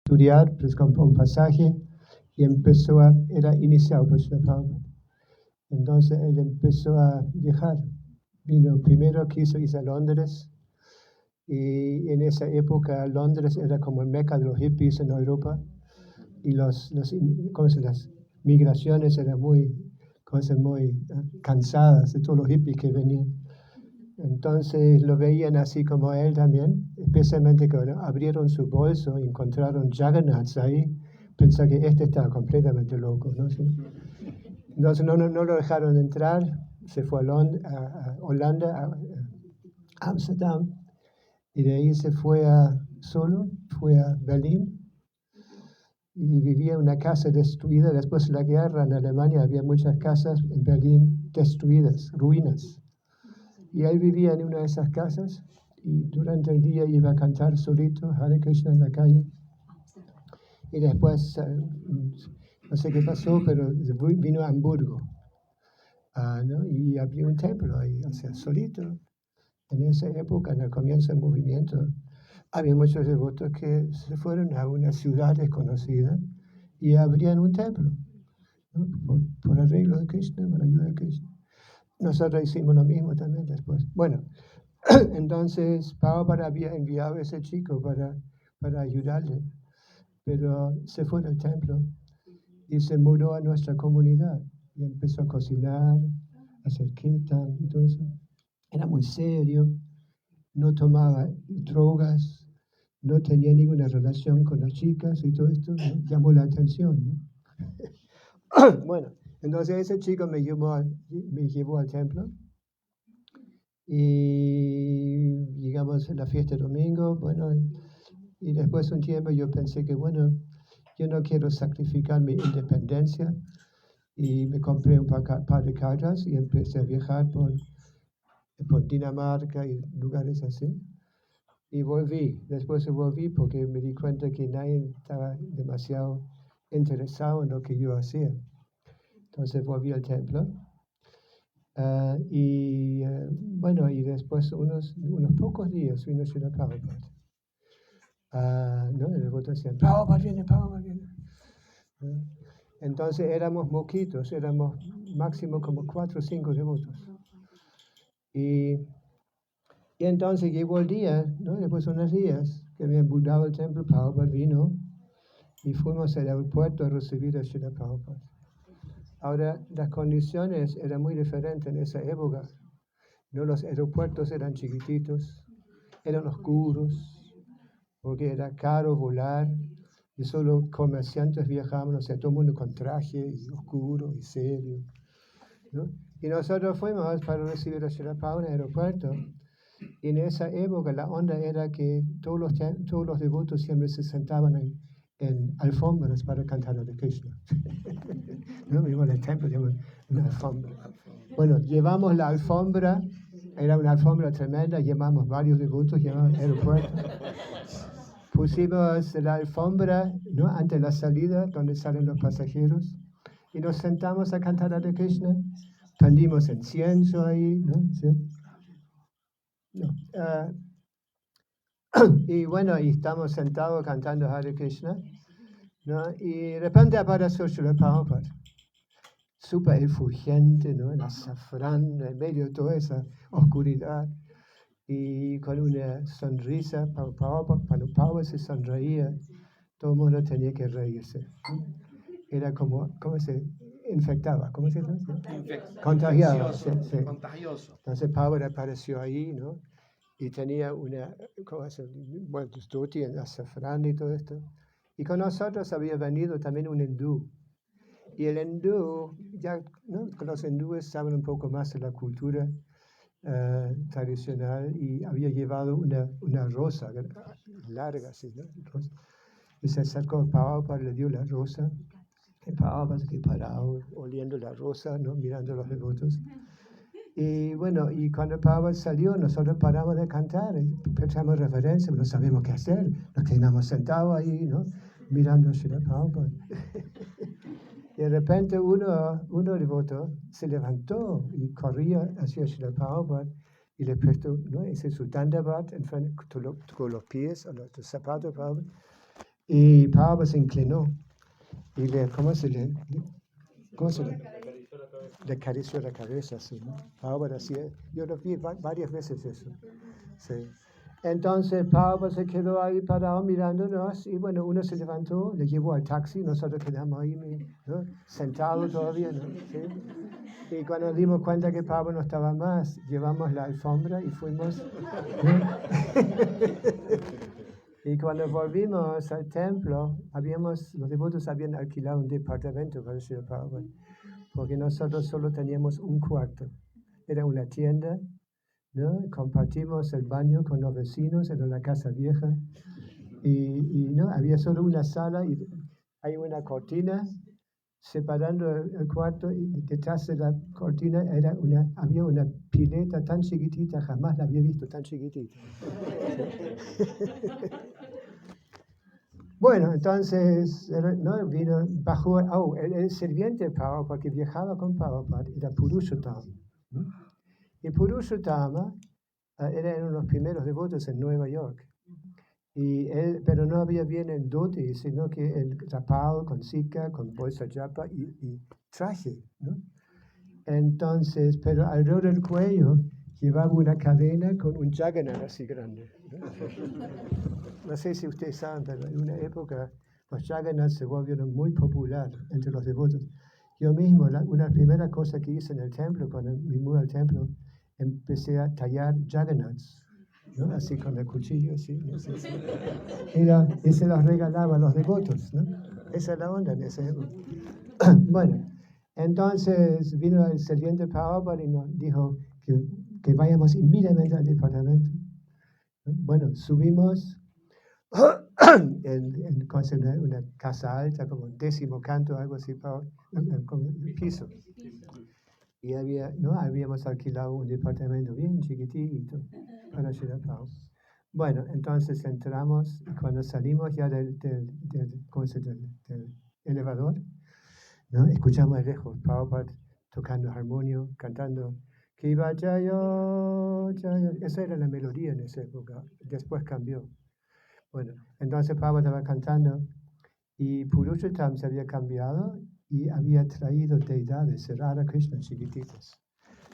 estudiar, pues compró un pasaje y era iniciado por Srila Prabhupada. Entonces él empezó a viajar. Vino primero, quiso irse a Londres, y en esa época Londres era como el meca de los hippies en Europa, y las migraciones eran muy cansadas de todos los hippies que venían. Entonces lo veían así como él también, especialmente cuando abrieron su bolso y encontraron Jagannath ahí, pensé que este estaba completamente loco, ¿no? ¿Sí? Entonces no lo dejaron entrar, se fue a Holanda, a Amsterdam, y de ahí se fue fue a Berlín, y vivía en una casa destruida. Después de la guerra en Alemania había muchas casas en Berlín destruidas, ruinas. Y él vivía en una de esas casas, y durante el día iba a cantar solito Hare Krishna en la calle. Y después, no sé qué pasó, pero vino a Hamburgo, ¿no? Y abrió un templo ahí, o sea, solito. En esa época, en el comienzo del movimiento, había muchos devotos que se fueron a una ciudad desconocida y abrían un templo, ¿no? Por arreglo de Krishna, por ayuda de Krishna. Nosotros hicimos lo mismo también después. Bueno, entonces Prabhupada había enviado a ese chico para ayudarle, pero se fue del templo y se mudó a nuestra comunidad y empezó a cocinar, a hacer kirtan y todo eso. Era muy serio, no tomaba drogas, no tenía ninguna relación con las chicas y todo esto, ¿no? Llamó la atención, ¿no? Bueno, entonces ese chico me llevó al templo y llegamos a la fiesta de domingo, bueno, y después de un tiempo yo pensé que, bueno, yo no quiero sacrificar mi independencia, y me compré un par de cartas y empecé a viajar por Dinamarca y lugares así. Y después volví porque me di cuenta que nadie estaba demasiado interesado en lo que yo hacía. Entonces volví al templo. Bueno, y después unos pocos días vino Srila Prabhupada. ¿No? Y el voto decían, Prabhupada viene. Entonces éramos moquitos, éramos máximo como 4 o 5 devotos. Y entonces llegó el día, ¿no? Después de unos días que habían budado el templo, Prabhupada vino y fuimos al aeropuerto a recibir a Srila Prabhupada. Ahora, las condiciones eran muy diferentes en esa época, ¿no? Los aeropuertos eran chiquititos, eran oscuros, porque era caro volar, y solo comerciantes viajaban, o sea, todo el mundo con traje, y oscuro, y serio, ¿no? Y nosotros fuimos para recibir a Srila Prabhupada en el aeropuerto. Y en esa época la onda era que todos los devotos siempre se sentaban en alfombras para cantar a Krishna. ¿No? Vimos en el templo, una alfombra. Bueno, llevamos la alfombra, era una alfombra tremenda, llevamos varios devotos, llevamos al aeropuerto. Pusimos la alfombra, ¿no? Ante la salida, donde salen los pasajeros, y nos sentamos a cantar a Krishna. Prendimos incienso ahí, ¿no? ¿Sí? No. Y bueno, y estamos sentados cantando Hare Krishna, ¿no? Y de repente apareció Srila Prabhupada, súper efulgente, ¿no? El azafrán, en medio de toda esa oscuridad, y con una sonrisa. Cuando Prabhupada se sonreía, todo el mundo tenía que reírse. Era como, ¿cómo se infectaba? ¿Cómo se llama? Contagiado. Sí. Contagioso. Entonces Prabhupada apareció ahí, ¿no? Y tenía una, stuti en azafrán y todo esto. Y con nosotros había venido también un hindú. Y el hindú, ya, ¿no? Los hindúes saben un poco más de la cultura tradicional, y había llevado una rosa larga, así, ¿no? Y se acercó a Prabhupada, le dio la rosa. Y Prabhupada se quedó parado, oliendo la rosa, ¿no? Mirando a los devotos. Y bueno, y cuando Prabhupada salió, nosotros paramos de cantar, prestamos reverencia, no sabíamos qué hacer, nos quedamos sentados ahí, ¿no? Mirando a Srila Prabhupada. Y de repente uno devoto se levantó y corría hacia Srila Prabhupada y le prestó, ¿no? Hice su dandavat, tocó los pies a los zapatos de Prabhupada, Y Prabhupada se inclinó y ¿cómo se le acarició la cabeza? Así, ¿no? Prabhupada hacía, yo lo vi varias veces eso. Sí. Entonces Prabhupada se quedó ahí parado mirándonos y bueno, uno se levantó, le llevó al taxi, nosotros quedamos ahí, ¿no? Sentados todavía, ¿no? ¿Sí? Y cuando nos dimos cuenta que Prabhupada no estaba más, llevamos la alfombra y fuimos. Y cuando volvimos al templo, los devotos habían alquilado un departamento para Srila Prabhupada, porque nosotros solo teníamos un cuarto. Era una tienda, ¿no? Compartimos el baño con los vecinos, era una casa vieja, y no, había solo una sala y hay una cortina separando el cuarto, y detrás de la cortina había una pileta tan chiquitita, jamás la había visto tan chiquitita. Bueno, entonces, ¿no? Bajó, el sirviente de Prabhupada que viajaba con Prabhupada era Purushottama. Y Purushottama era uno de los primeros devotos en Nueva York. Pero no había bien el dote, sino que el rapado con sika, con bolsa japa y traje, ¿no? Entonces, pero alrededor del cuello llevaba una cadena con un Jagannath así grande, ¿no? No sé si ustedes saben, pero en una época los Jagannaths se volvieron muy populares entre los devotos. Yo mismo, una primera cosa que hice en el templo, cuando me mudé al templo, empecé a tallar Jagannaths, ¿no? Así con el cuchillo, así, ¿no? Sí, sí. Y se los regalaba a los devotos, ¿no? Esa es la onda en esa época. Bueno, entonces vino el sirviente Prabhupada y nos dijo que vayamos inmediatamente al departamento. Bueno, subimos en una casa alta, como un 10º canto, algo así, como el piso. Y habíamos alquilado un departamento bien chiquitito para Srila Prabhupada. Bueno, entonces entramos y cuando salimos ya del elevador, ¿no? Escuchamos de lejos Prabhupada tocando armonio, cantando Kiva Jayo, Jayo. Esa era la melodía en esa época, después cambió. Bueno, entonces Prabhupada estaba cantando y Purushottama se había cambiado y había traído deidades, Radha Krishna chiquititas.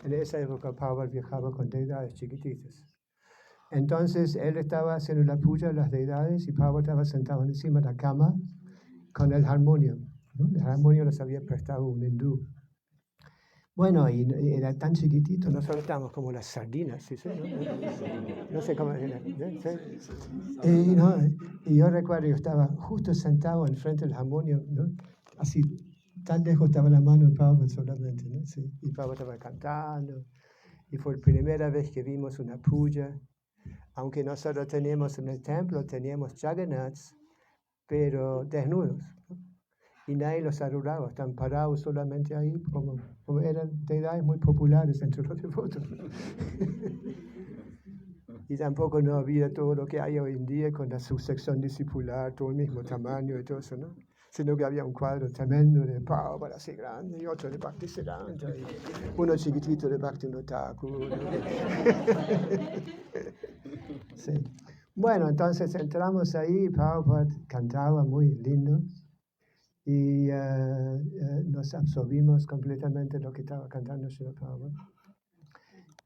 En esa época Prabhupada viajaba con deidades chiquititas. Entonces él estaba haciendo la puja de las deidades y Prabhupada estaba sentado encima de la cama con el armonio, ¿no? El armonio les había prestado un hindú. Bueno, y era tan chiquitito, nosotros estábamos como las sardinas, ¿sí? No sé cómo era. ¿Sí? Y yo recuerdo, yo estaba justo sentado enfrente del armonio, ¿no? Así, tan lejos estaba la mano de Prabhupada solamente, ¿no? Sí. Y Prabhupada estaba cantando, y fue la primera vez que vimos una puja. Aunque nosotros teníamos en el templo, teníamos Jagannaths, pero desnudos, ¿no? Y nadie los saludaba, están parados solamente ahí, como eran deidades muy populares entre los devotos. Y tampoco no había todo lo que hay hoy en día con la subsección discipular, todo el mismo tamaño y todo eso, ¿no? Sino que había un cuadro tremendo de Prabhupada así grande, y otro de Bhaktisiddhanta, y uno chiquitito de Bhaktivinoda Thakur, ¿no? Sí. Bueno, entonces entramos ahí, Prabhupada cantaba muy lindo y nos absorbimos completamente lo que estaba cantando Srila Prabhupada.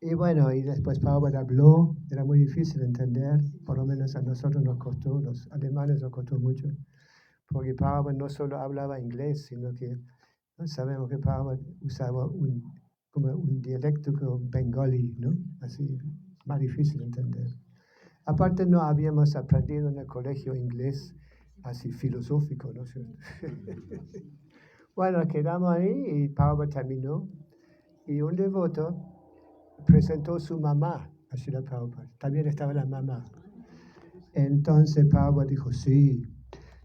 Y bueno, y después Prabhupada habló, era muy difícil entender, por lo menos a nosotros nos costó, los alemanes nos costó mucho, porque Prabhupada no solo hablaba inglés, sino que sabemos que Prabhupada usaba como un dialecto bengalí, ¿no? Así, más difícil de entender. Aparte no habíamos aprendido en el colegio inglés así filosófico, ¿no es cierto? Bueno, quedamos ahí y Prabhupada terminó y un devoto presentó su mamá a Srila Prabhupada. También estaba la mamá. Entonces Prabhupada dijo, sí,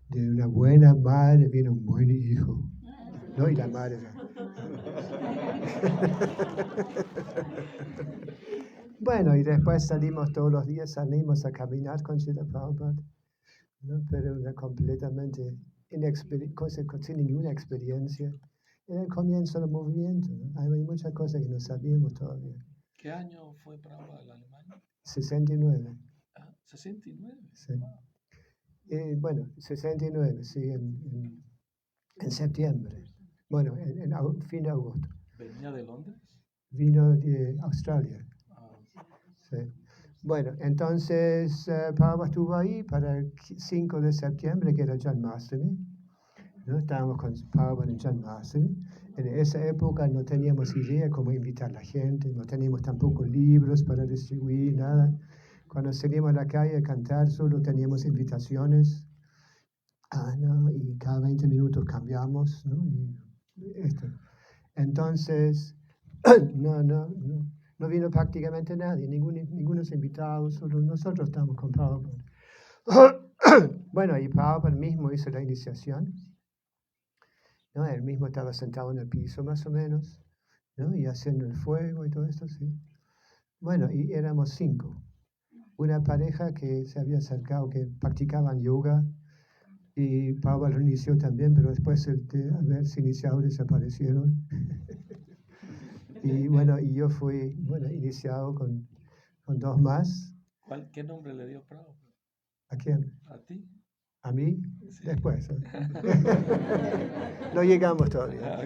de una buena madre viene un buen hijo. ¿No? Y la madre... Bueno, y después salimos todos los días, salimos a caminar con Srila Prabhupada, ¿no? Pero era completamente sin ninguna experiencia. Era el comienzo del movimiento, ¿no? Hay muchas cosas que no sabíamos todavía. ¿Qué año fue Prabhupada en Alemania? 69. Ah, 69. Sí. Wow. Bueno, 69, sí, en septiembre. Bueno, fin de agosto. ¿Venía de Londres? Vino de Australia. Sí. Bueno, entonces Pablo estuvo ahí para el 5 de septiembre, que era Janmashtami, ¿no? Estábamos con Pablo en Janmashtami. En esa época no teníamos idea cómo invitar a la gente, no teníamos tampoco libros para distribuir, nada. Cuando salimos a la calle a cantar, solo teníamos invitaciones. ¿No? Y cada 20 minutos cambiamos, ¿no? Y esto. Entonces, no vino prácticamente nadie, ningunos invitados, solo nosotros estamos con Prabhupada. Bueno, y Prabhupada mismo hizo la iniciación, ¿no? Él mismo estaba sentado en el piso más o menos, ¿no? Y haciendo el fuego y todo esto, sí. Bueno, y éramos 5. Una pareja que se había acercado, que practicaban yoga, y Prabhupada lo inició también, pero después de haberse iniciado desaparecieron. Y bueno, y yo fui, iniciado con 2 más. ¿Qué nombre le dio Prabhupada? ¿A quién? ¿A ti? ¿A mí? Sí. Después. No llegamos todavía.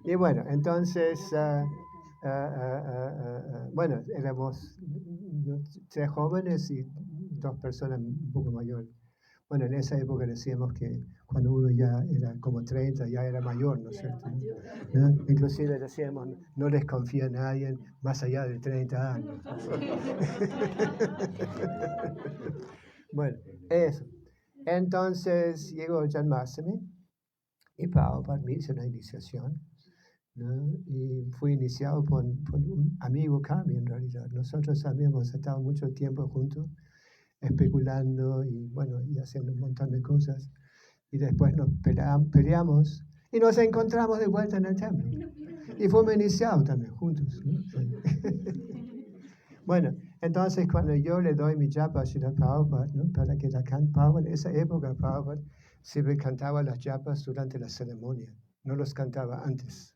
Y bueno, entonces, bueno, éramos 3 jóvenes y 2 personas un poco mayores. Bueno, en esa época decíamos que cuando uno ya era como 30, ya era mayor, ¿no es cierto? ¿No? Inclusive decíamos, no les confía a nadie más allá de 30 años. Bueno, eso. Entonces llegó Janmashtami y Prabhupada me hizo la iniciación, ¿no? Y fui iniciado por un amigo Kami en realidad. Nosotros habíamos estado mucho tiempo juntos, especulando y bueno, y haciendo un montón de cosas. Y después nos peleamos y nos encontramos de vuelta en el templo. Y fuimos iniciados también juntos, ¿no? Bueno, entonces cuando yo le doy mi japa a Srila Prabhupada, ¿no? Para que la cante Prabhupada, en esa época Prabhupada siempre cantaba las japas durante la ceremonia, no los cantaba antes,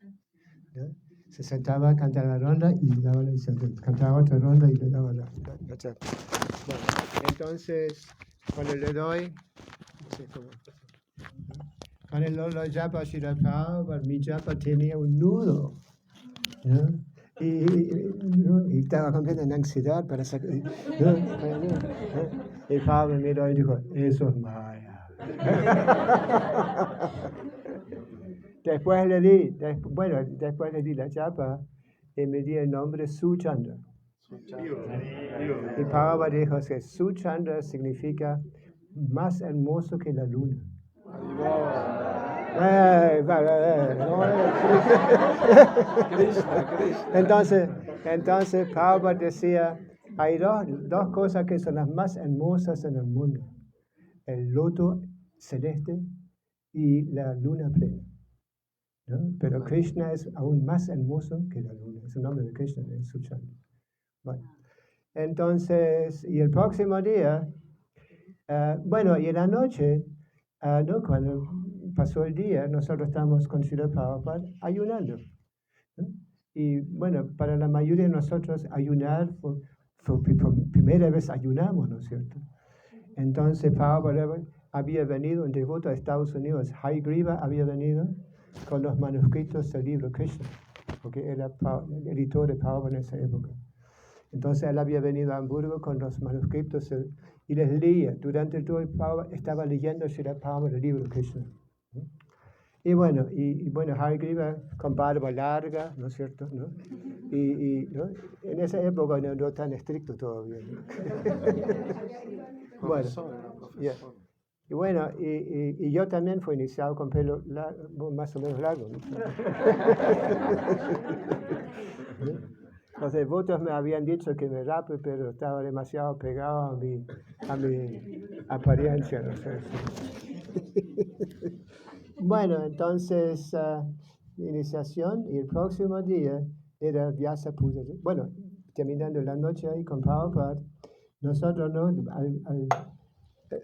¿no? Se sentaba a cantar la ronda y daba la iniciación, cantaba otra ronda y le daba la japa. Bueno, entonces cuando le doy, no sé cómo, cuando le doy japa a Srila Prabhupada, mi japa tenía un nudo, ¿no? Y estaba completamente en ansiedad para sacar. Y Pablo miró y dijo, eso es Maya. Después le di la chapa y me di el nombre Suchandra. Y Pablo dijo que Suchandra significa más hermoso que la luna. Entonces Prabhupada decía, hay dos cosas que son las más hermosas en el mundo, el loto celeste y la luna plena, ¿no? Pero Krishna es aún más hermoso que la luna, es el nombre de Krishna, es Suchandra. Bueno, entonces, y el próximo día, y en la noche, ¿no? Cuando pasó el día, nosotros estamos con Srila Prabhupada ayunando, ¿no? Y bueno, para la mayoría de nosotros ayunar, por primera vez ayunamos, ¿no es cierto? Entonces Prabhupada había venido, un devoto de Estados Unidos, Haigriva, había venido con los manuscritos del libro Krishna, porque era el editor de Prabhupada en esa época. Entonces él había venido a Hamburgo con los manuscritos y les leía. Durante todo el Prabhupada estaba leyendo Srila Prabhupada el libro Krishna. Y bueno, Haigriva con barba larga, ¿no es cierto? ¿No? ¿No? En esa época no era tan estricto todavía, ¿no? Bueno, yeah. Y bueno, y yo también fui iniciado con pelo más o menos largo, ¿no? Los devotos me habían dicho que me rape, pero estaba demasiado pegado a mi apariencia, no sé. Bueno, entonces, iniciación, y el próximo día era Vyasa Puja. Bueno, terminando la noche ahí con Prabhupada, nosotros, ¿no?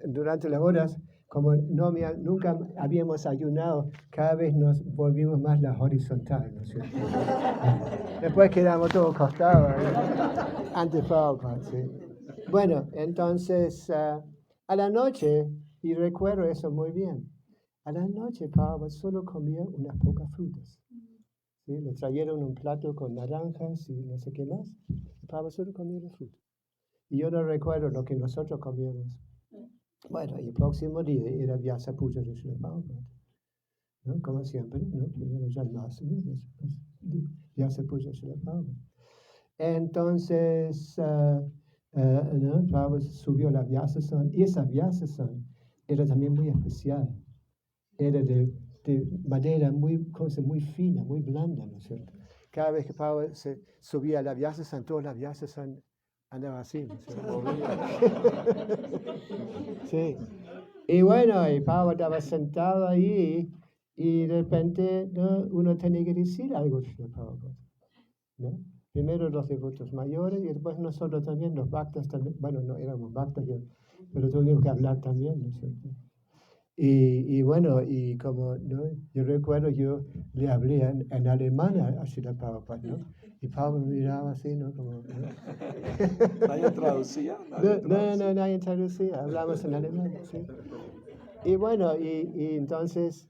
Durante las horas, como nunca habíamos ayunado, cada vez nos volvimos más la horizontal, ¿no es cierto? Después quedamos todos costados, ante Prabhupada, sí. Bueno, entonces, a la noche, y recuerdo eso muy bien, a la noche Pablo solo comía unas pocas frutas. ¿Sí? Le trajeron un plato con naranjas y no sé qué más. Pablo solo comía la fruta. Y yo no recuerdo lo que nosotros comíamos. Bueno, y el próximo día era Vyasa Puja de Srila Prabhupada, ¿no? Como siempre, ¿no? Primero Janmashtami, después Vyasa Puja de Srila Prabhupada. Entonces, ¿no? Prabhupada subió la Vyasasan, y esa Vyasasan era también muy especial. Era de madera cosa muy fina, muy blanda, ¿no es cierto? Cada vez que Prabhupada se subía a la Vyasasan, toda la Vyasasan andaba así, ¿no es cierto? Sí. Y bueno, y Prabhupada estaba sentado ahí y de repente, ¿no? Uno tenía que decir algo de Prabhupada, ¿no? Primero los devotos mayores y después nosotros también, los bhaktas también. Bueno, no éramos bhaktas, pero tuvimos que hablar también, ¿no es cierto? Y bueno, y como, ¿no? Yo recuerdo, yo le hablé en alemán a Srila Prabhupada, ¿no? Y Prabhupada me miraba así, ¿no? Como, ¿no? ¿Nadie traducía? No, nadie traducía, hablamos en alemán, sí. Y bueno, y entonces,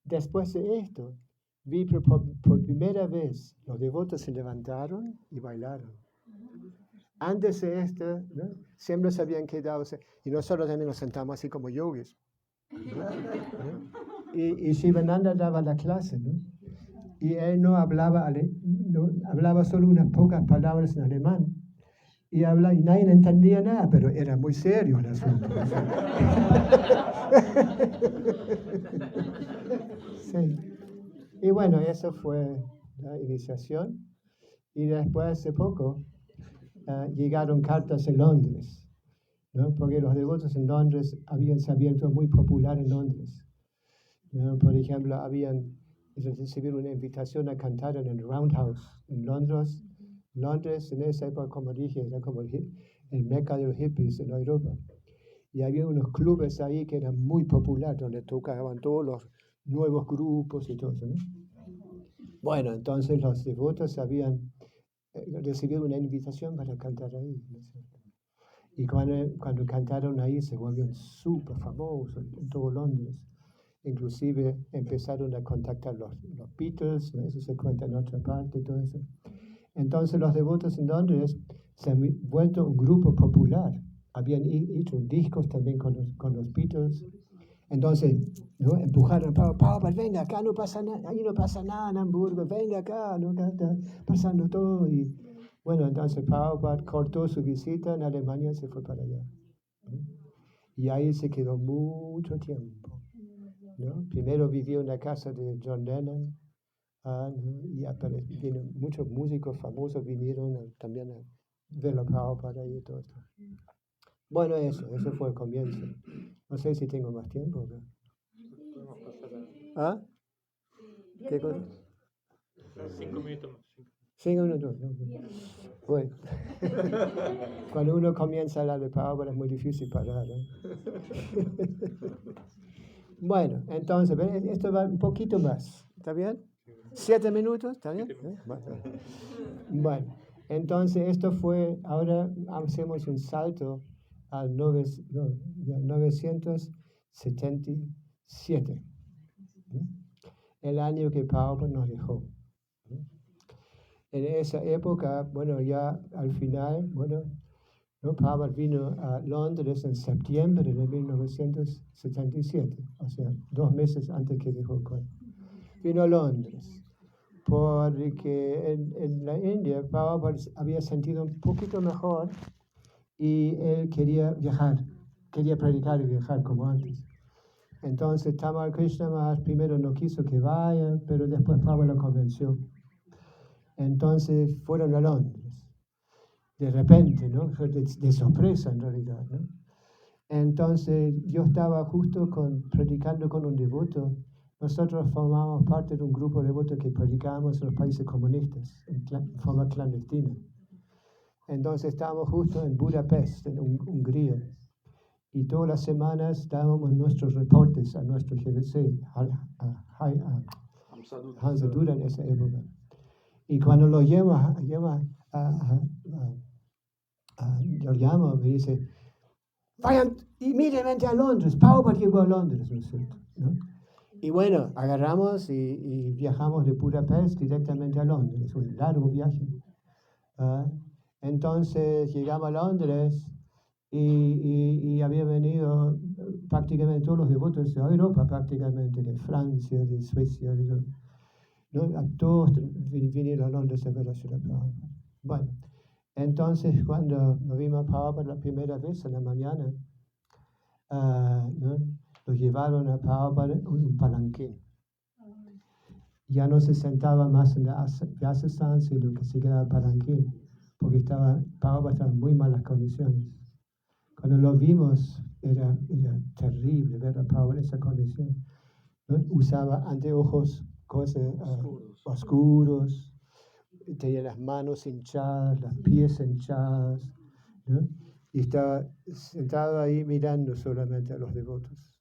después de esto, vi por primera vez los devotos se levantaron y bailaron. Antes de esto, ¿no? Siempre se habían quedado, y nosotros también nos sentamos así como yogis, ¿no? Y Shivananda daba la clase, ¿no? Y él no hablaba, no, hablaba solo unas pocas palabras en alemán. Y nadie entendía nada, pero era muy serio el asunto. Sí. Y bueno, eso fue la iniciación. Y después, hace poco, llegaron cartas de Londres, ¿no? Porque los devotos en Londres se habían vuelto muy popular en Londres, ¿no? Por ejemplo, habían recibido una invitación a cantar en el Roundhouse en Londres. Londres en esa época, como dije, era como el meca de los hippies en Europa. Y había unos clubes ahí que eran muy populares, donde tocaban todos los nuevos grupos y todo eso, ¿no? Bueno, entonces los devotos habían recibido una invitación para cantar ahí, ¿no es cierto? Y cuando cantaron ahí se volvieron súper famosos en todo Londres. Inclusive empezaron a contactar los Beatles, ¿no? Eso se cuenta en otra parte, todo eso. Entonces los devotos en Londres se han vuelto un grupo popular. Habían hecho discos también con los Beatles. Entonces, ¿no? Empujaron, Prabhupada, venga acá, no pasa nada, ahí no pasa nada en Hamburgo, venga acá, no está pasando todo. Y bueno, entonces Prabhupada cortó su visita en Alemania y se fue para allá, ¿no? Y ahí se quedó mucho tiempo, ¿no? Primero vivió en la casa de John Lennon, ¿no? Y muchos músicos famosos vinieron también a ver a Prabhupada y todo esto. Bueno, eso fue el comienzo. No sé si tengo más tiempo, ¿no? ¿Ah? ¿Qué cosa? 5 minutos más. 5 minutos. No. Bueno. Cuando uno comienza a hablar de Prabhupada es muy difícil parar, ¿eh? Bueno, entonces, esto va un poquito más. ¿Está bien? 7 minutos, ¿está bien? Bueno, entonces esto fue, ahora hacemos un salto al 977, el año que Prabhupada nos dejó. En esa época, bueno, ya al final, bueno, ¿no? Prabhupada vino a Londres en septiembre de 1977, o sea, 2 meses antes que dejó el cuerpo. Vino a Londres, porque en la India Prabhupada había sentido un poquito mejor y él quería viajar, quería predicar y viajar como antes. Entonces Tamal Krishna Maharaj primero no quiso que vaya, pero después Prabhupada lo convenció. Entonces fueron a Londres, de repente, ¿no? De sorpresa en realidad, ¿no? Entonces yo estaba justo predicando con un devoto. Nosotros formamos parte de un grupo de devotos que predicábamos en los países comunistas, en forma clandestina. Entonces estábamos justo en Budapest, en Hungría, y todas las semanas dábamos nuestros reportes a nuestro GBC, Hamsadura en esa época. Y cuando lo lleva Yo llamo, me dice, vayan inmediatamente a Londres, Prabhupada llegó a Londres, ¿no es cierto? ¿No? Y bueno, agarramos y viajamos de Budapest directamente a Londres, un largo viaje. Entonces llegamos a Londres y había venido prácticamente todos los devotos de Europa, prácticamente de Francia, de Suecia, ¿no? Todos vinieron a Londres a ver a Srila Prabhupada. Bueno, entonces cuando nos vimos a Prabhupada la primera vez en la mañana, ¿no? Lo llevaron a Prabhupada en un palanquín. Ya no se sentaba más en la asasán, sino que se quedaba palanquín, porque Prabhupada estaba en muy malas condiciones. Cuando lo vimos, era terrible ver a Prabhupada en esa condición, ¿no? Usaba anteojos oscuros, tenía las manos hinchadas, los pies hinchados, ¿no? Y estaba sentado ahí mirando solamente a los devotos,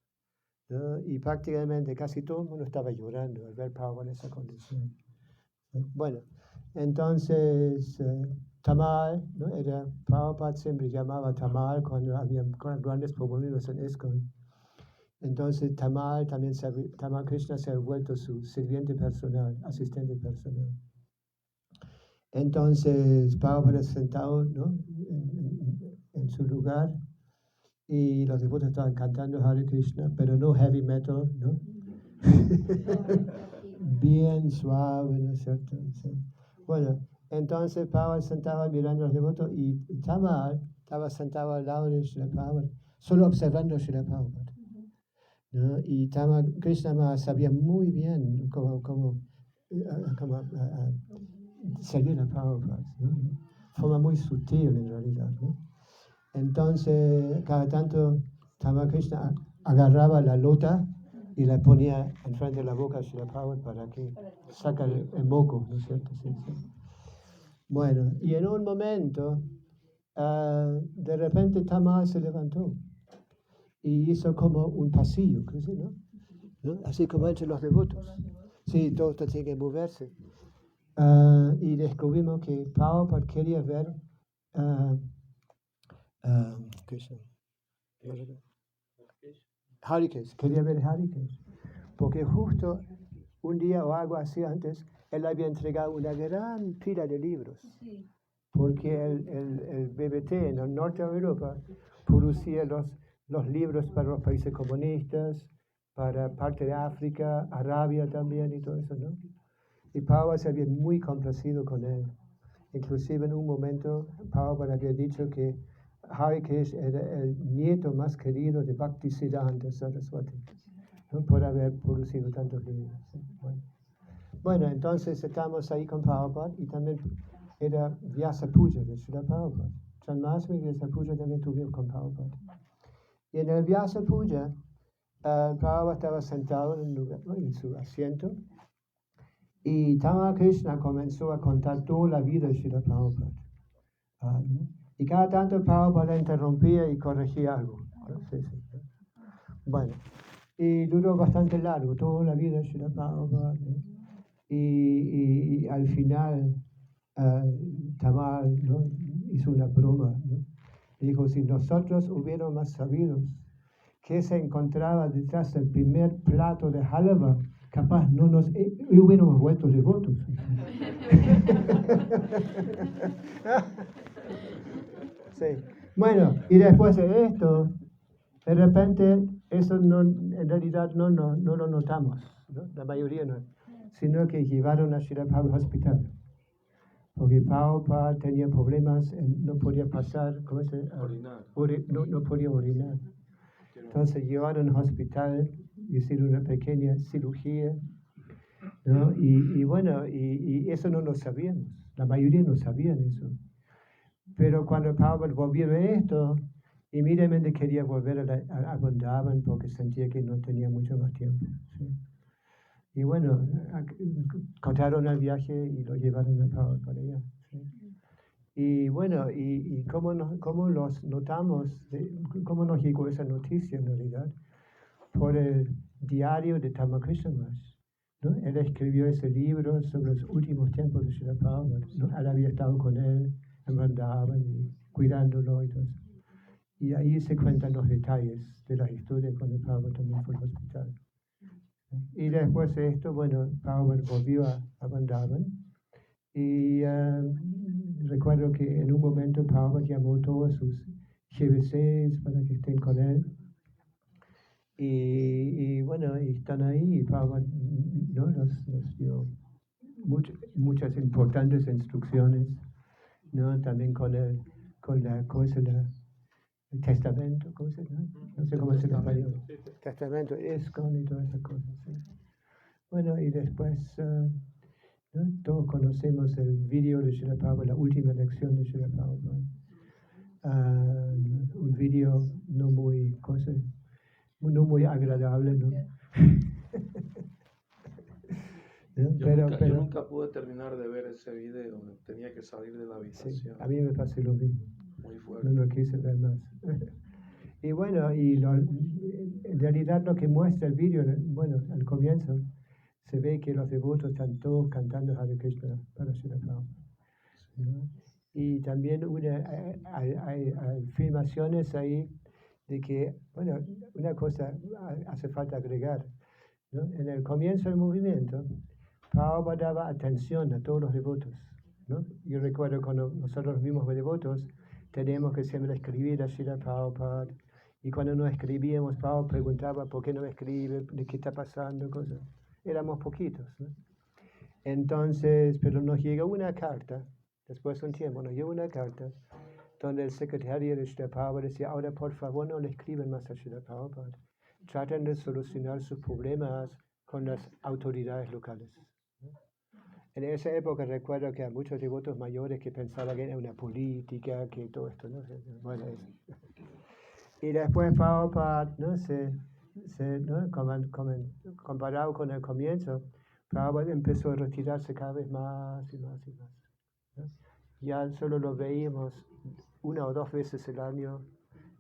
¿no? Y prácticamente casi todo el mundo estaba llorando al ver a Prabhupada en esa condición. Bueno, entonces Tamal, ¿no? Prabhupada siempre llamaba Tamal cuando había grandes problemas en ISKCON. Entonces Tamal Krishna se ha vuelto su sirviente personal, asistente personal. Entonces Prabhupada sentado, ¿no? en su lugar y los devotos estaban cantando Hare Krishna, pero no heavy metal, ¿no? Bien suave, ¿no es cierto? Sí. Bueno, entonces Prabhupada sentaba mirando a los devotos y Tamal estaba sentado al lado de Srila Prabhupada, solo observando a Srila Prabhupada, ¿no? Y Krishna sabía muy bien cómo seguir a Prabhupada, ¿no? De forma muy sutil en realidad, ¿no? Entonces, cada tanto Krishna agarraba la lota y la ponía enfrente de la boca de Srila Prabhupada para que saque el moco, ¿no es cierto? Sí, sí. Bueno, y en un momento, de repente Tamal se levantó y hizo como un pasillo, ¿no? Así como entre los devotos. Sí, todos tienen que moverse. Y descubrimos que Prabhupada quería ver Krishna. Harikesh, quería ver Harikesh, porque justo un día o algo así antes, él había entregado una gran pila de libros, porque el BBT en el norte de Europa producía los libros para los países comunistas, para parte de África, Arabia también y todo eso, ¿no? Y Prabhupada se había muy complacido con él. Inclusive en un momento Prabhupada había dicho que Harikesh era el nieto más querido de Bhaktisiddhanta Saraswati, ¿no? Por haber producido tantos libros. ¿Sí? Bueno, entonces estamos ahí con Prabhupada y también era Vyasa Puja de Srila Prabhupada. Janmashtami y Vyasa Puja también tuvimos con Prabhupada. Y en el Vyasa Puja, Prabhupada estaba sentado en su asiento y Tamal Krishna comenzó a contar toda la vida de Srila Prabhupada. ¿No? Y cada tanto Prabhupada interrumpía y corregía algo. ¿No? Sí, sí. Bueno, y duró bastante largo, toda la vida de Srila Prabhupada, ¿no? Y al final Tamal, ¿no? hizo una broma, ¿no? Dijo, si nosotros hubiéramos sabido qué se encontraba detrás del primer plato de halva, capaz no nos hubiéramos vuelto devotos. Sí. Bueno, y después de esto, de repente, eso no, en realidad no lo notamos, ¿no? La mayoría no, sino que llevaron a Srila Prabhupada al hospital, porque Prabhupada tenía problemas, no podía pasar, ¿cómo se dice? No podía orinar. Entonces llevaron al hospital, hicieron una pequeña cirugía, ¿no? Y bueno, y eso no lo sabíamos, la mayoría no sabían eso. Pero cuando Prabhupada volvió a esto, inmediatamente quería volver a Vrindavan porque sentía que no tenía mucho más tiempo. ¿Sí? Y bueno, contaron el viaje y lo llevaron a Prabhupada para allá. ¿Sí? Y bueno, y cómo los notamos, cómo nos llegó esa noticia en realidad, por el diario de Tamal Krishna Maharaj, ¿no? Él escribió ese libro sobre los últimos tiempos de Srila Prabhupada, ¿no? Él había estado con él en Vrindavan y cuidándolo y todo eso. Y ahí se cuentan los detalles de las historias cuando Power también fue al hospital. Y después de esto, bueno, Power volvió a Vrindavan. Y recuerdo que en un momento Power llamó a todos sus GBCs para que estén con él. Y bueno, y están ahí y Power, ¿no? nos dio muchas importantes instrucciones, ¿no? También con la cosa, el testamento, ¿cómo se llama? No sé cómo se llama. Testamento, ISKCON y todas esas cosas. ¿Sí? Bueno, y después, ¿no? Todos conocemos el video de Srila Prabhupada, la última lección de Srila Prabhupada. Un video no muy agradable, ¿no? Yo nunca pude terminar de ver ese video, tenía que salir de la habitación. Sí, a mí me pasó lo mismo. Muy fuerte. No lo quise ver más. Y bueno, en realidad lo que muestra el video, bueno, al comienzo, se ve que los devotos están todos cantando Hare Krishna para Srila Prabhupada, ¿no? Y también hay afirmaciones ahí de que, bueno, una cosa hace falta agregar, ¿no? En el comienzo del movimiento, Prabhupada daba atención a todos los devotos, ¿no? Yo recuerdo cuando nosotros los mismos devotos teníamos que siempre escribir a Srila Prabhupada, y cuando no escribíamos, Prabhupada preguntaba por qué no escribe, de qué está pasando, cosas. Éramos poquitos, ¿no? Entonces, pero nos llegó una carta, después de un tiempo, nos llegó una carta donde el secretario de Srila Prabhupada decía, ahora por favor no le escriben más a Srila Prabhupada, traten de solucionar sus problemas con las autoridades locales. En esa época recuerdo que hay muchos devotos mayores que pensaban que era una política, que todo esto, ¿no? Bueno, y después Prabhupada, ¿no? ¿no? Comparado con el comienzo, Prabhupada empezó a retirarse cada vez más y más y más, ¿no? Ya solo lo veíamos una o dos veces al año,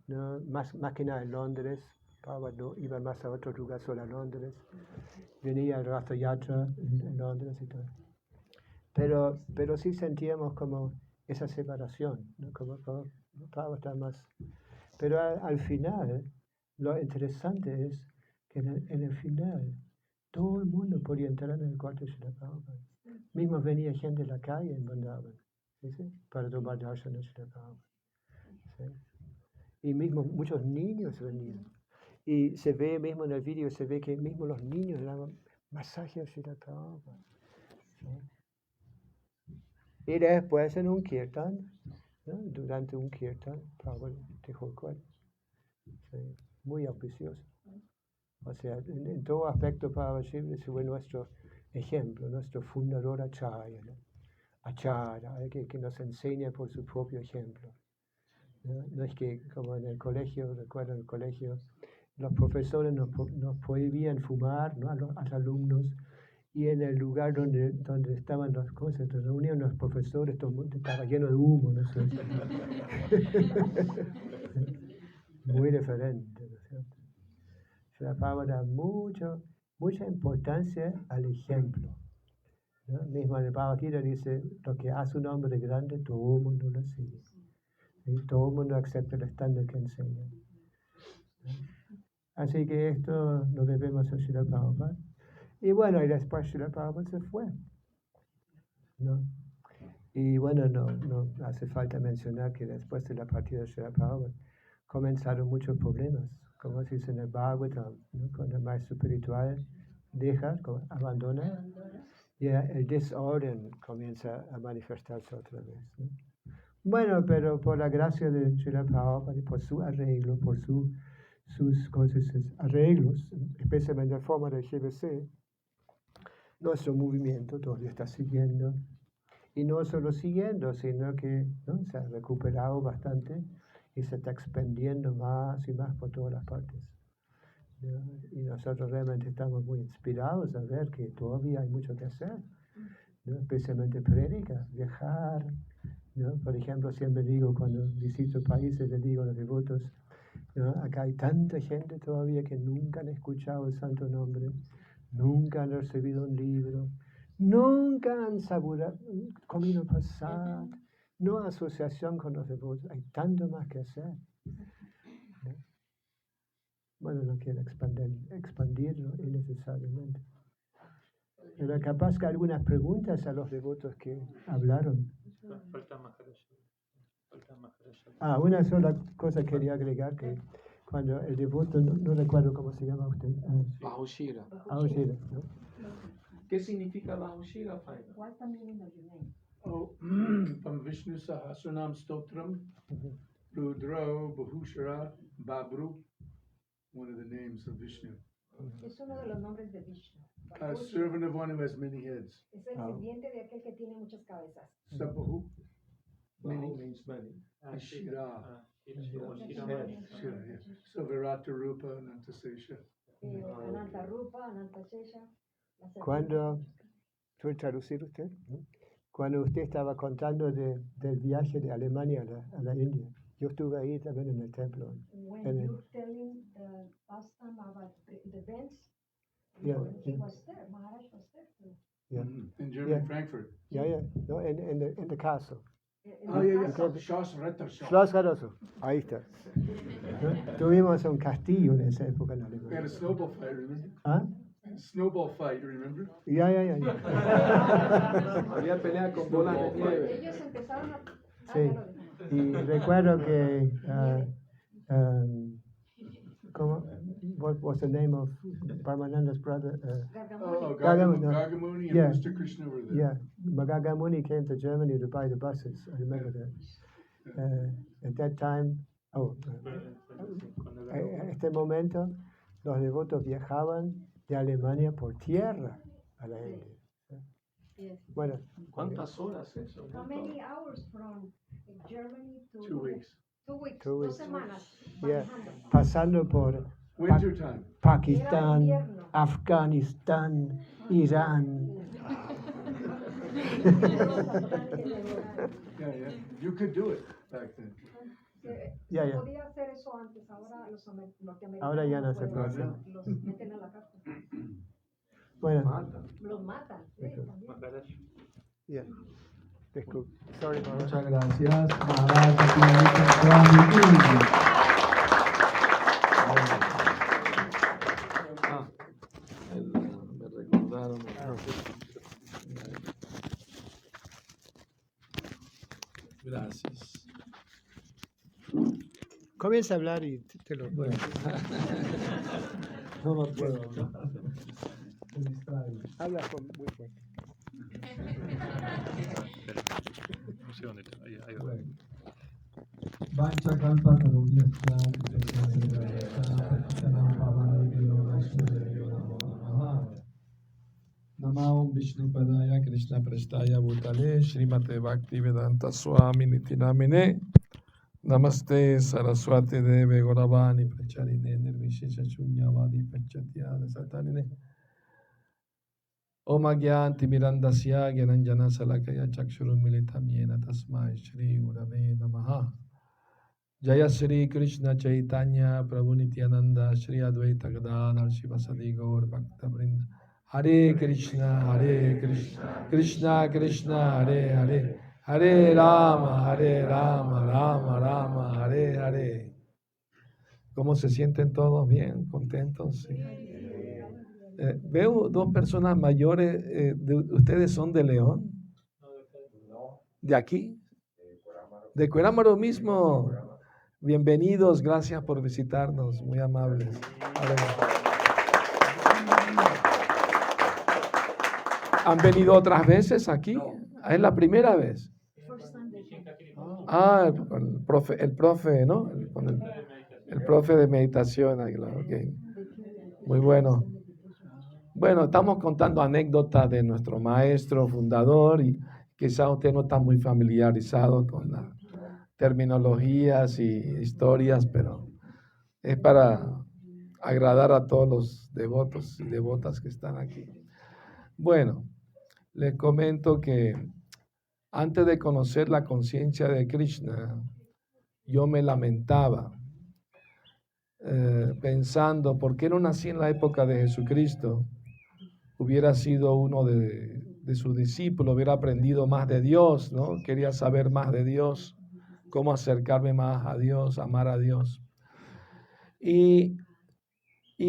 ¿no? Más que nada en Londres. Prabhupada no iba más a otro lugar, solo a Londres. Venía al Ratha Yatra en Londres y todo. Pero sí sentíamos como esa separación, ¿no? Como Prabhupada está más. Pero al final, lo interesante es que en el final, todo el mundo podía entrar en el cuarto de Srila Prabhupada. Mismo venía gente de la calle en Vrindavan, ¿sí? Para tomar darshan de Srila Prabhupada. ¿Sí? Y mismo muchos niños venían. Y se ve mismo en el vídeo, se ve que mismo los niños daban masaje a Srila Prabhupada. ¿Sí? Y después en un kirtan, ¿no? Durante un kirtan, Prabhupada dejó el cuerpo. Sí, muy auspicioso. O sea, en todo aspecto Prabhupada fue nuestro ejemplo, nuestro fundador Acharya, ¿no? Acharya, que nos enseña por su propio ejemplo, ¿no? No es que como en el colegio, recuerdo en el colegio, los profesores nos prohibían fumar, ¿no? a los alumnos, y en el lugar donde estaban las cosas, se reunían los profesores, todo el mundo estaba lleno de humo, no sé. Muy diferente, ¿no es cierto? Srila Prabhupada da mucha importancia al ejemplo, ¿no? Mismo en el Bhagavad Gita dice, lo que hace un hombre grande, todo el mundo lo sigue. ¿Sí? Todo el mundo acepta el estándar que enseña, ¿no? Así que esto lo debemos a Srila Prabhupada. Y bueno, y después Srila Prabhupada se fue, ¿no? Y bueno, no hace falta mencionar que después de la partida de Srila Prabhupada comenzaron muchos problemas, como se dice en el Bhagavatam, ¿no? Cuando el maestro espiritual abandona, ya el desorden comienza a manifestarse otra vez, ¿no? Bueno, pero por la gracia de Srila Prabhupada, por su arreglo, por sus cosas, arreglos, especialmente en forma de GBC, nuestro movimiento todavía está siguiendo. Y no solo siguiendo, sino que, ¿no? Se ha recuperado bastante y se está expandiendo más y más por todas las partes, ¿no? Y nosotros realmente estamos muy inspirados a ver que todavía hay mucho que hacer, ¿no? Especialmente prédica, viajar, ¿no? Por ejemplo, siempre digo cuando visito países, les digo a los devotos, ¿no? Acá hay tanta gente todavía que nunca han escuchado el santo nombre, nunca han recibido un libro, nunca han comido prasad, no asociación con los devotos, hay tanto más que hacer. ¿No? Bueno, no quiero expandirlo innecesariamente. Pero capaz que algunas preguntas a los devotos que hablaron. Una sola cosa quería agregar, que cuando el devoto, no recuerdo cómo se llama usted. Bahushira. Bahushira, ¿no? ¿Qué significa Bahushira, Faina? What's the meaning of your name? Oh, from Vishnu Sahasranam Stotram, Rudra, Bahushara, Babru, one of the names of Vishnu. Es uno de los nombres de Vishnu. A servant of one who has many heads. Es el sirviente de aquel que tiene muchas cabezas. Sabahu, Bahu means many. Shira. Shira. Shira, yeah. So Virata Rupa, Anantasesha. Ananta Rupa, Ananta Shesha. Cuando, ¿puede traducir usted? ¿No? Cuando usted estaba contando del viaje de Alemania a la India, yo estuve ahí también en el templo. When And you're telling the past time about the events, Yeah, he yeah. was there, Maharaj was there too. Yeah. In Germany, Yeah. Frankfurt. No, in the castle. Oh, yeah, yeah. Casa, Schloss Retterschau. Schloss Garoso, ahí está. Tuvimos un castillo en esa época en We had a Alemania. snowball fight, remember? ¿Ah? Snowball fight, remember? Ya. Había pelea con bolas de nieve. ellos empezaron a... Sí. Y recuerdo que, ¿cómo? What was the name of Parmananda's brother? Oh, Gargamuni. Gargamuni and Yeah. Mr. Krishna were there. Yeah, Magagamuni came to Germany to buy the buses. I remember that. At that time, este momento, los devotos viajaban de Alemania por tierra a la India. Yes. Bueno, ¿Cuántas horas eso? How many hours from Germany to... 2 weeks. 2 weeks, 2 2 weeks. semanas. yeah, manejando. pasando por Winter time. Pakistán, Era invierno. Afganistán, Irán. Yeah. You could do it back then. Ya. Podía hacer eso antes, ahora los norteamericanos Ahora ya no se puede pueden, hacer. los meten a la cárcel. Bueno, Mata. Los matan. Sí, también. yeah. Disculpe. Sorry, Maharaj. Muchas gracias. Maharaj, aquí transmitiendo. Me recordaron. Gracias. Comienza a hablar y te lo... Bueno, no lo puedo hablar. Me distraigo. Habla muy fuerte. Bueno. Vancha kalpa tarubhyascha Namo Vishnu Padaya Krishna Prestaya Bhutale Srimate Bhakti Vedanta Swami Nitinamine Namaste Saraswati Deve Goravani Pracharine Nirvishesha Shunyavadi Prachatyada Satanine Om Agyanti Mirandasya Gyananjana Salakaya Chakshurum Militam Yena Tasmai Shri Gurave Namaha Jaya Shri Krishna Chaitanya Prabhu Nityananda Shri Advaita Gadadhar Shivasadi Gaur Bhakta Vrinda Hare Krishna Krishna Krishna Hare Hare Hare Rama Rama Rama Hare Hare. ¿Cómo se sienten todos? ¿Bien? ¿Contentos? Sí. Veo dos personas mayores. ¿Ustedes son de León? ¿De aquí? ¿De Cuerámaro mismo? Bienvenidos, gracias por visitarnos, muy amables. ¿Han venido otras veces aquí? Es la primera vez. El profe, ¿no? El profe de meditación. Okay. Muy bueno. Bueno, estamos contando anécdotas de nuestro maestro fundador y quizás usted no está muy familiarizado con las terminologías y historias, pero es para agradar a todos los devotos y devotas que están aquí. Bueno, les comento que antes de conocer la conciencia de Krishna, yo me lamentaba pensando, ¿por qué no nací en la época de Jesucristo? Hubiera sido uno de de sus discípulos, hubiera aprendido más de Dios, ¿no? Quería saber más de Dios, cómo acercarme más a Dios, amar a Dios. Y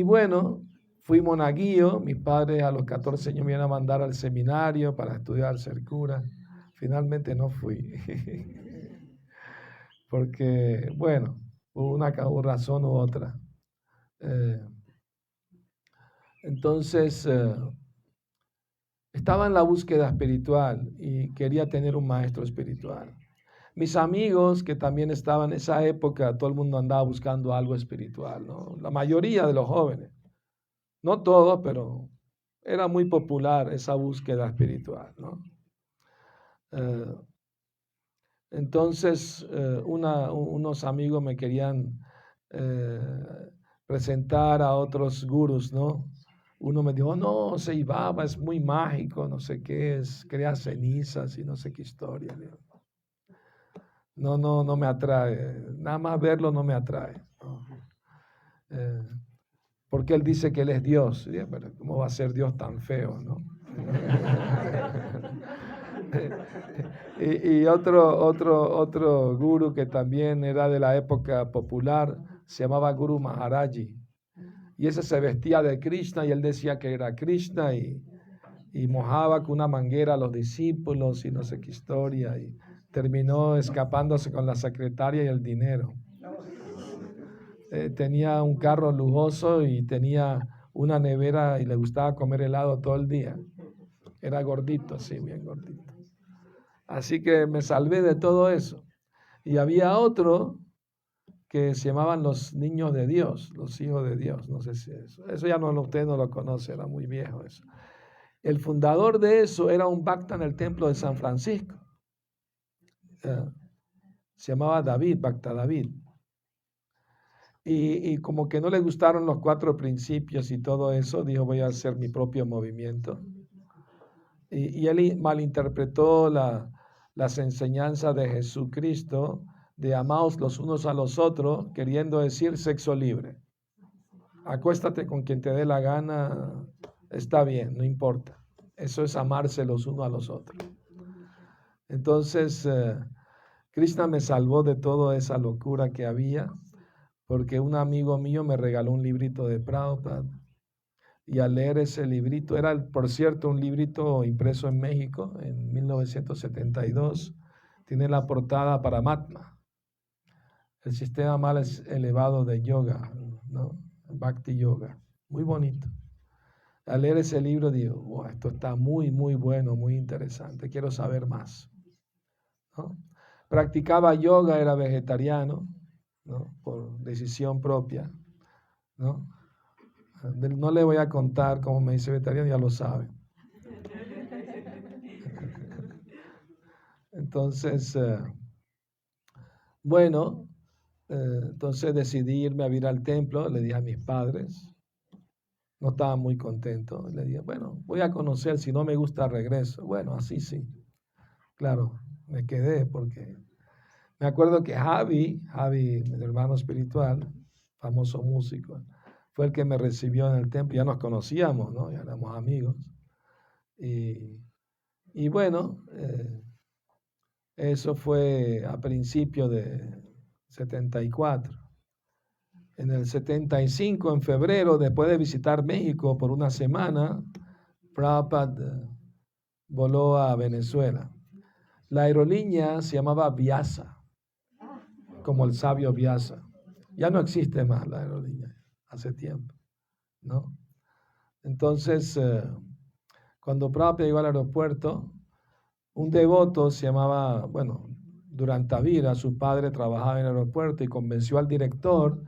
bueno, fui monaguillo. Mis padres a los 14 años me iban a mandar al seminario para estudiar, ser cura. Finalmente no fui. Porque, bueno, por una razón u otra. Entonces, estaba en la búsqueda espiritual y quería tener un maestro espiritual. Mis amigos que también estaban en esa época, todo el mundo andaba buscando algo espiritual, ¿no? La mayoría de los jóvenes. No todos, pero era muy popular esa búsqueda espiritual, ¿no? Entonces, unos amigos me querían presentar a otros gurús, ¿no? Uno me dijo, no, Sai Baba es muy mágico, no sé qué es, crea cenizas y no sé qué historia. No me atrae. Nada más verlo no me atrae. Porque él dice que él es Dios. Pero ¿cómo va a ser Dios tan feo, no? y otro guru que también era de la época popular, se llamaba Guru Maharaji. Y ese se vestía de Krishna y él decía que era Krishna y mojaba con una manguera a los discípulos y no sé qué historia. Y terminó escapándose con la secretaria y el dinero. Tenía un carro lujoso y tenía una nevera y le gustaba comer helado todo el día. Era gordito, sí, bien gordito. Así que me salvé de todo eso. Y había otro que se llamaban los niños de Dios, los hijos de Dios. No sé si eso ya no, usted no lo conoce, era muy viejo eso. El fundador de eso era un bhakta en el templo de San Francisco. Se llamaba David, Bhakta David. Y como que no le gustaron los 4 principios y todo eso, dijo, voy a hacer mi propio movimiento. Y él malinterpretó las enseñanzas de Jesucristo, de amaos los unos a los otros, queriendo decir sexo libre. Acuéstate con quien te dé la gana, está bien, no importa. Eso es amarse los unos a los otros. Entonces, Krishna me salvó de toda esa locura que había, porque un amigo mío me regaló un librito de Prabhupada. Y al leer ese librito, era por cierto un librito impreso en México en 1972, tiene la portada Paramatma, el sistema más elevado de yoga, ¿no? Bhakti Yoga, muy bonito. Al leer ese libro digo, wow, esto está muy, muy bueno, muy interesante, quiero saber más, ¿no? Practicaba yoga, era vegetariano, ¿no? Por decisión propia, ¿no? No le voy a contar cómo me hice vegetariano, ya lo sabe. Entonces, bueno, entonces decidí irme a vivir al templo, le dije a mis padres, no estaba muy contento, le dije, bueno, voy a conocer, si no me gusta regreso. Bueno, así sí, claro, me quedé porque me acuerdo que Javi, mi hermano espiritual, famoso músico, fue el que me recibió en el templo, ya nos conocíamos, ¿no? Ya éramos amigos. Y bueno, eso fue a principios de 74. En el 75, en febrero, después de visitar México por una semana, Prabhupada voló a Venezuela. La aerolínea se llamaba Vyasa, como el sabio Vyasa. Ya no existe más la aerolínea, hace tiempo, ¿no? Entonces, cuando Prabhupada llegó al aeropuerto, un devoto se llamaba, bueno, Durantavira, su padre trabajaba en el aeropuerto y convenció al director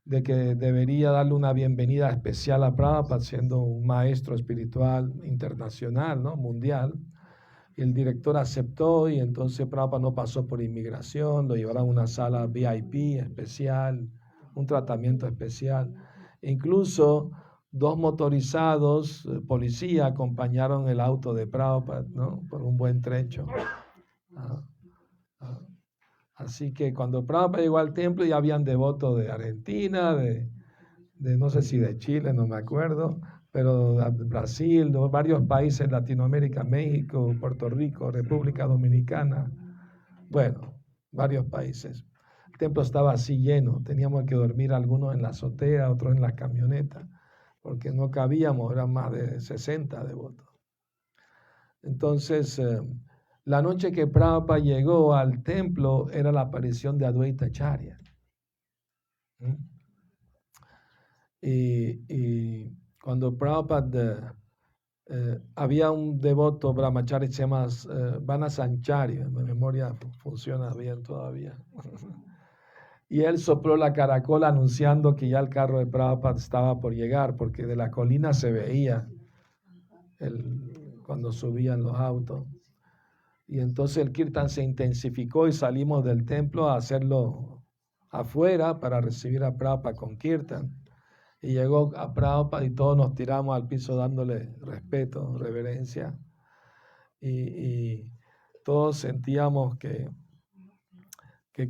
de que debería darle una bienvenida especial a Prabhupada, siendo un maestro espiritual internacional, ¿no? Mundial. Y el director aceptó y entonces Prabhupada no pasó por inmigración, lo llevaron a una sala VIP especial, un tratamiento especial. Incluso 2 motorizados, policía, acompañaron el auto de Prabhupada, ¿no? Por un buen trecho. Así que cuando Prabhupada llegó al templo ya habían devotos de Argentina, de no sé si de Chile, no me acuerdo, pero Brasil, varios países en Latinoamérica, México, Puerto Rico, República Dominicana, bueno, varios países. El templo estaba así lleno, teníamos que dormir algunos en la azotea, otros en la camioneta, porque no cabíamos, eran más de 60 devotos. Entonces, la noche que Prabhupada llegó al templo era la aparición de Advaita Acharya. Y cuando Prabhupada, había un devoto brahmachari que se llama Vanasanchari, mi memoria funciona bien todavía. Y él sopló la caracola anunciando que ya el carro de Prabhupada estaba por llegar, porque de la colina se veía cuando subían los autos. Y entonces el kirtan se intensificó y salimos del templo a hacerlo afuera para recibir a Prabhupada con kirtan. Y llegó a Prabhupada y todos nos tiramos al piso dándole respeto, reverencia. Y todos sentíamos que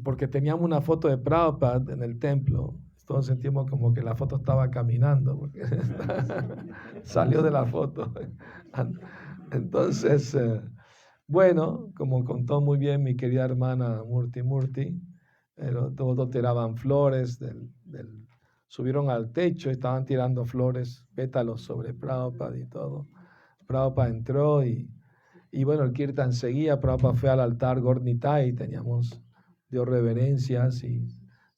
porque teníamos una foto de Prabhupada en el templo, todos sentimos como que la foto estaba caminando, porque salió de la foto. Entonces, bueno, como contó muy bien mi querida hermana Murti, todos tiraban flores, subieron al techo y estaban tirando flores, pétalos sobre Prabhupada y todo. Prabhupada entró y bueno, el kirtan seguía, Prabhupada fue al altar Gornitai, dio reverencias y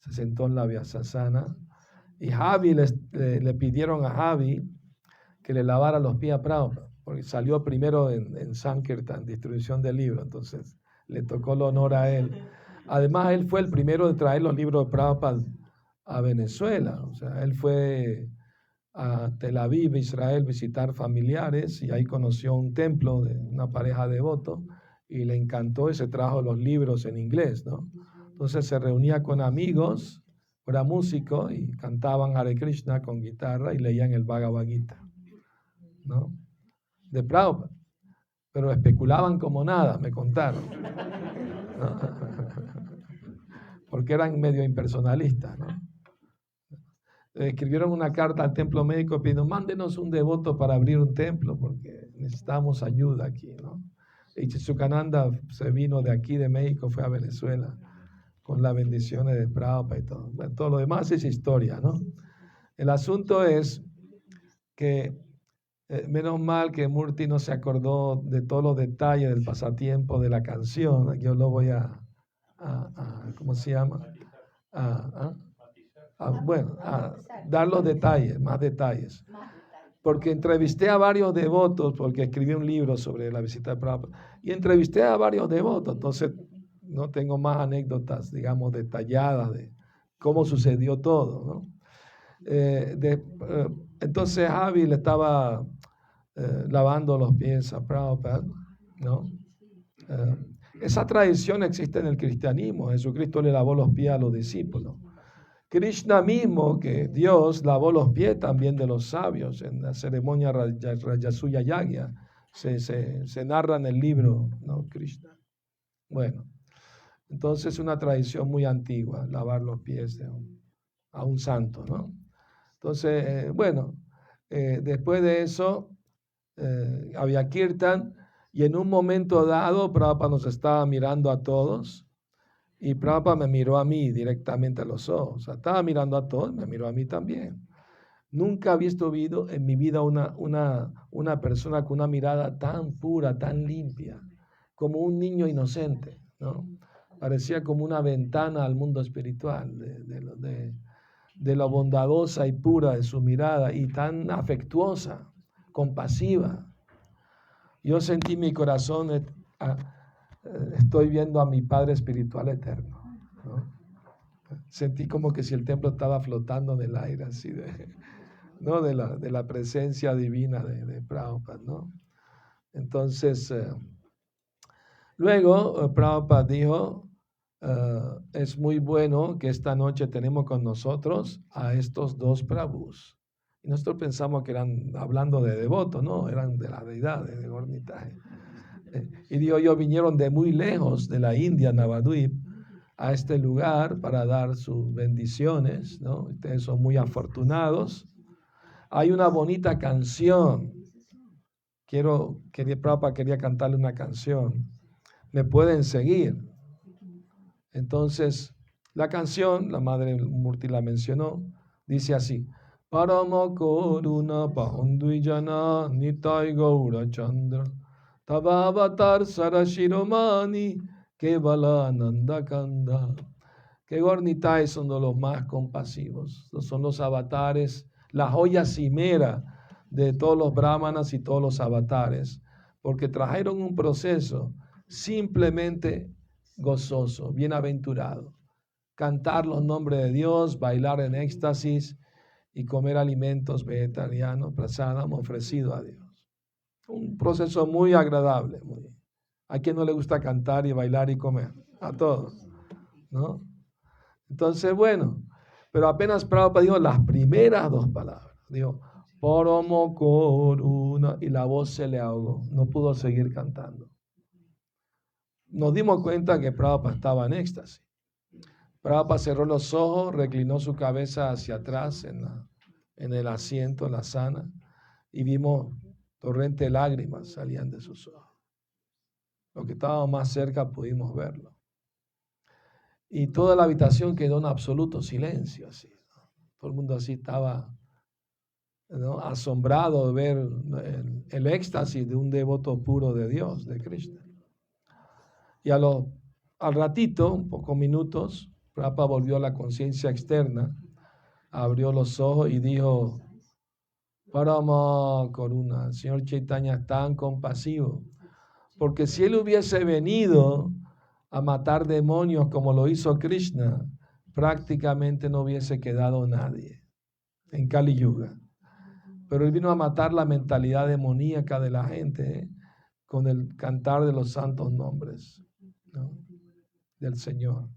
se sentó en la Vyasasana. Y Javi le pidieron a Javi que le lavara los pies a Prabhupada, porque salió primero en Sankirtan, distribución del libro, entonces le tocó el honor a él. Además, él fue el primero de traer los libros de Prabhupada a Venezuela, o sea, él fue a Tel Aviv, Israel, visitar familiares y ahí conoció un templo de una pareja de devotos y le encantó y se trajo los libros en inglés, ¿no? Entonces se reunía con amigos, era músico y cantaban Hare Krishna con guitarra y leían el Bhagavad Gita, ¿no? De Prabhupada, pero especulaban como nada, me contaron, ¿no? Porque eran medio impersonalistas, ¿no? Escribieron una carta al templo médico pidiendo, mándenos un devoto para abrir un templo porque necesitamos ayuda aquí, ¿no? Y Chichucananda se vino de aquí, de México, fue a Venezuela con las bendiciones de Prabhupada y todo. Bueno, todo lo demás es historia, ¿no? El asunto es que menos mal que Murti no se acordó de todos los detalles del pasatiempo de la canción. Yo lo voy a ¿cómo se llama? Bueno, a dar los detalles, más detalles. Porque entrevisté a varios devotos, porque escribí un libro sobre la visita de Prabhupada, y entrevisté a varios devotos, entonces no tengo más anécdotas, digamos, detalladas de cómo sucedió todo, ¿no? Entonces Javi le estaba lavando los pies a Prabhupada, ¿no? Esa tradición existe en el cristianismo. Jesucristo le lavó los pies a los discípulos. Krishna mismo, que Dios lavó los pies también de los sabios en la ceremonia Rajasuya Yagya, se narra en el libro, ¿no? Krishna. Bueno, entonces es una tradición muy antigua, lavar los pies a un santo, ¿no? Entonces, bueno, después de eso había kirtan y en un momento dado Prabhupada nos estaba mirando a todos. Y Prabhupada me miró a mí directamente a los ojos. O sea, estaba mirando a todos, me miró a mí también. Nunca había visto en mi vida una persona con una mirada tan pura, tan limpia, como un niño inocente, ¿no? Parecía como una ventana al mundo espiritual, de lo bondadosa y pura de su mirada, y tan afectuosa, compasiva. Yo sentí mi corazón... estoy viendo a mi Padre espiritual eterno, ¿no? Sentí como que si el templo estaba flotando en el aire, así ¿no? de la presencia divina de Prabhupada, ¿no? Entonces, luego Prabhupada dijo, es muy bueno que esta noche tenemos con nosotros a estos dos Prabhus. Y nosotros pensamos que eran hablando de devotos, no, eran de la deidad, de Gornitai. Y digo yo, vinieron de muy lejos, de la India, Navadvip, a este lugar para dar sus bendiciones, ¿no? Ustedes son muy afortunados. Hay una bonita canción. Prabhupada quería cantarle una canción. Me pueden seguir. Entonces, la canción, la Madre Murti la mencionó, dice así. Parama Koruna Pahandvijana Nitai Gaura Chandra Tabavatar Sarashiromani Kevala Nanda Kanda. Que Gornitai son de los más compasivos. Son los avatares, la joya cimera de todos los brahmanas y todos los avatares, porque trajeron un proceso simplemente gozoso, bienaventurado. Cantar los nombres de Dios, bailar en éxtasis y comer alimentos vegetarianos, prasadam, ofrecido a Dios. Un proceso muy agradable. ¿A quién no le gusta cantar y bailar y comer? A todos, ¿no? Entonces, bueno, pero apenas Prabhupada dijo las primeras dos palabras. Dijo, Parama Koruna, y la voz se le ahogó. No pudo seguir cantando. Nos dimos cuenta que Prabhupada estaba en éxtasis. Prabhupada cerró los ojos, reclinó su cabeza hacia atrás en el asiento, en la sana, y vimos torrente de lágrimas salían de sus ojos. Los que estábamos más cerca pudimos verlo. Y toda la habitación quedó en absoluto silencio, así, ¿no? Todo el mundo así estaba, ¿no?, asombrado de ver el éxtasis de un devoto puro de Dios, de Krishna. Y al ratito, un pocos minutos, Prabhupada volvió a la conciencia externa, abrió los ojos y dijo, Parama Koruna, el Señor Chaitanya es tan compasivo, porque si Él hubiese venido a matar demonios como lo hizo Krishna, prácticamente no hubiese quedado nadie en Kali Yuga. Pero Él vino a matar la mentalidad demoníaca de la gente, con el cantar de los santos nombres, ¿no?, del Señor,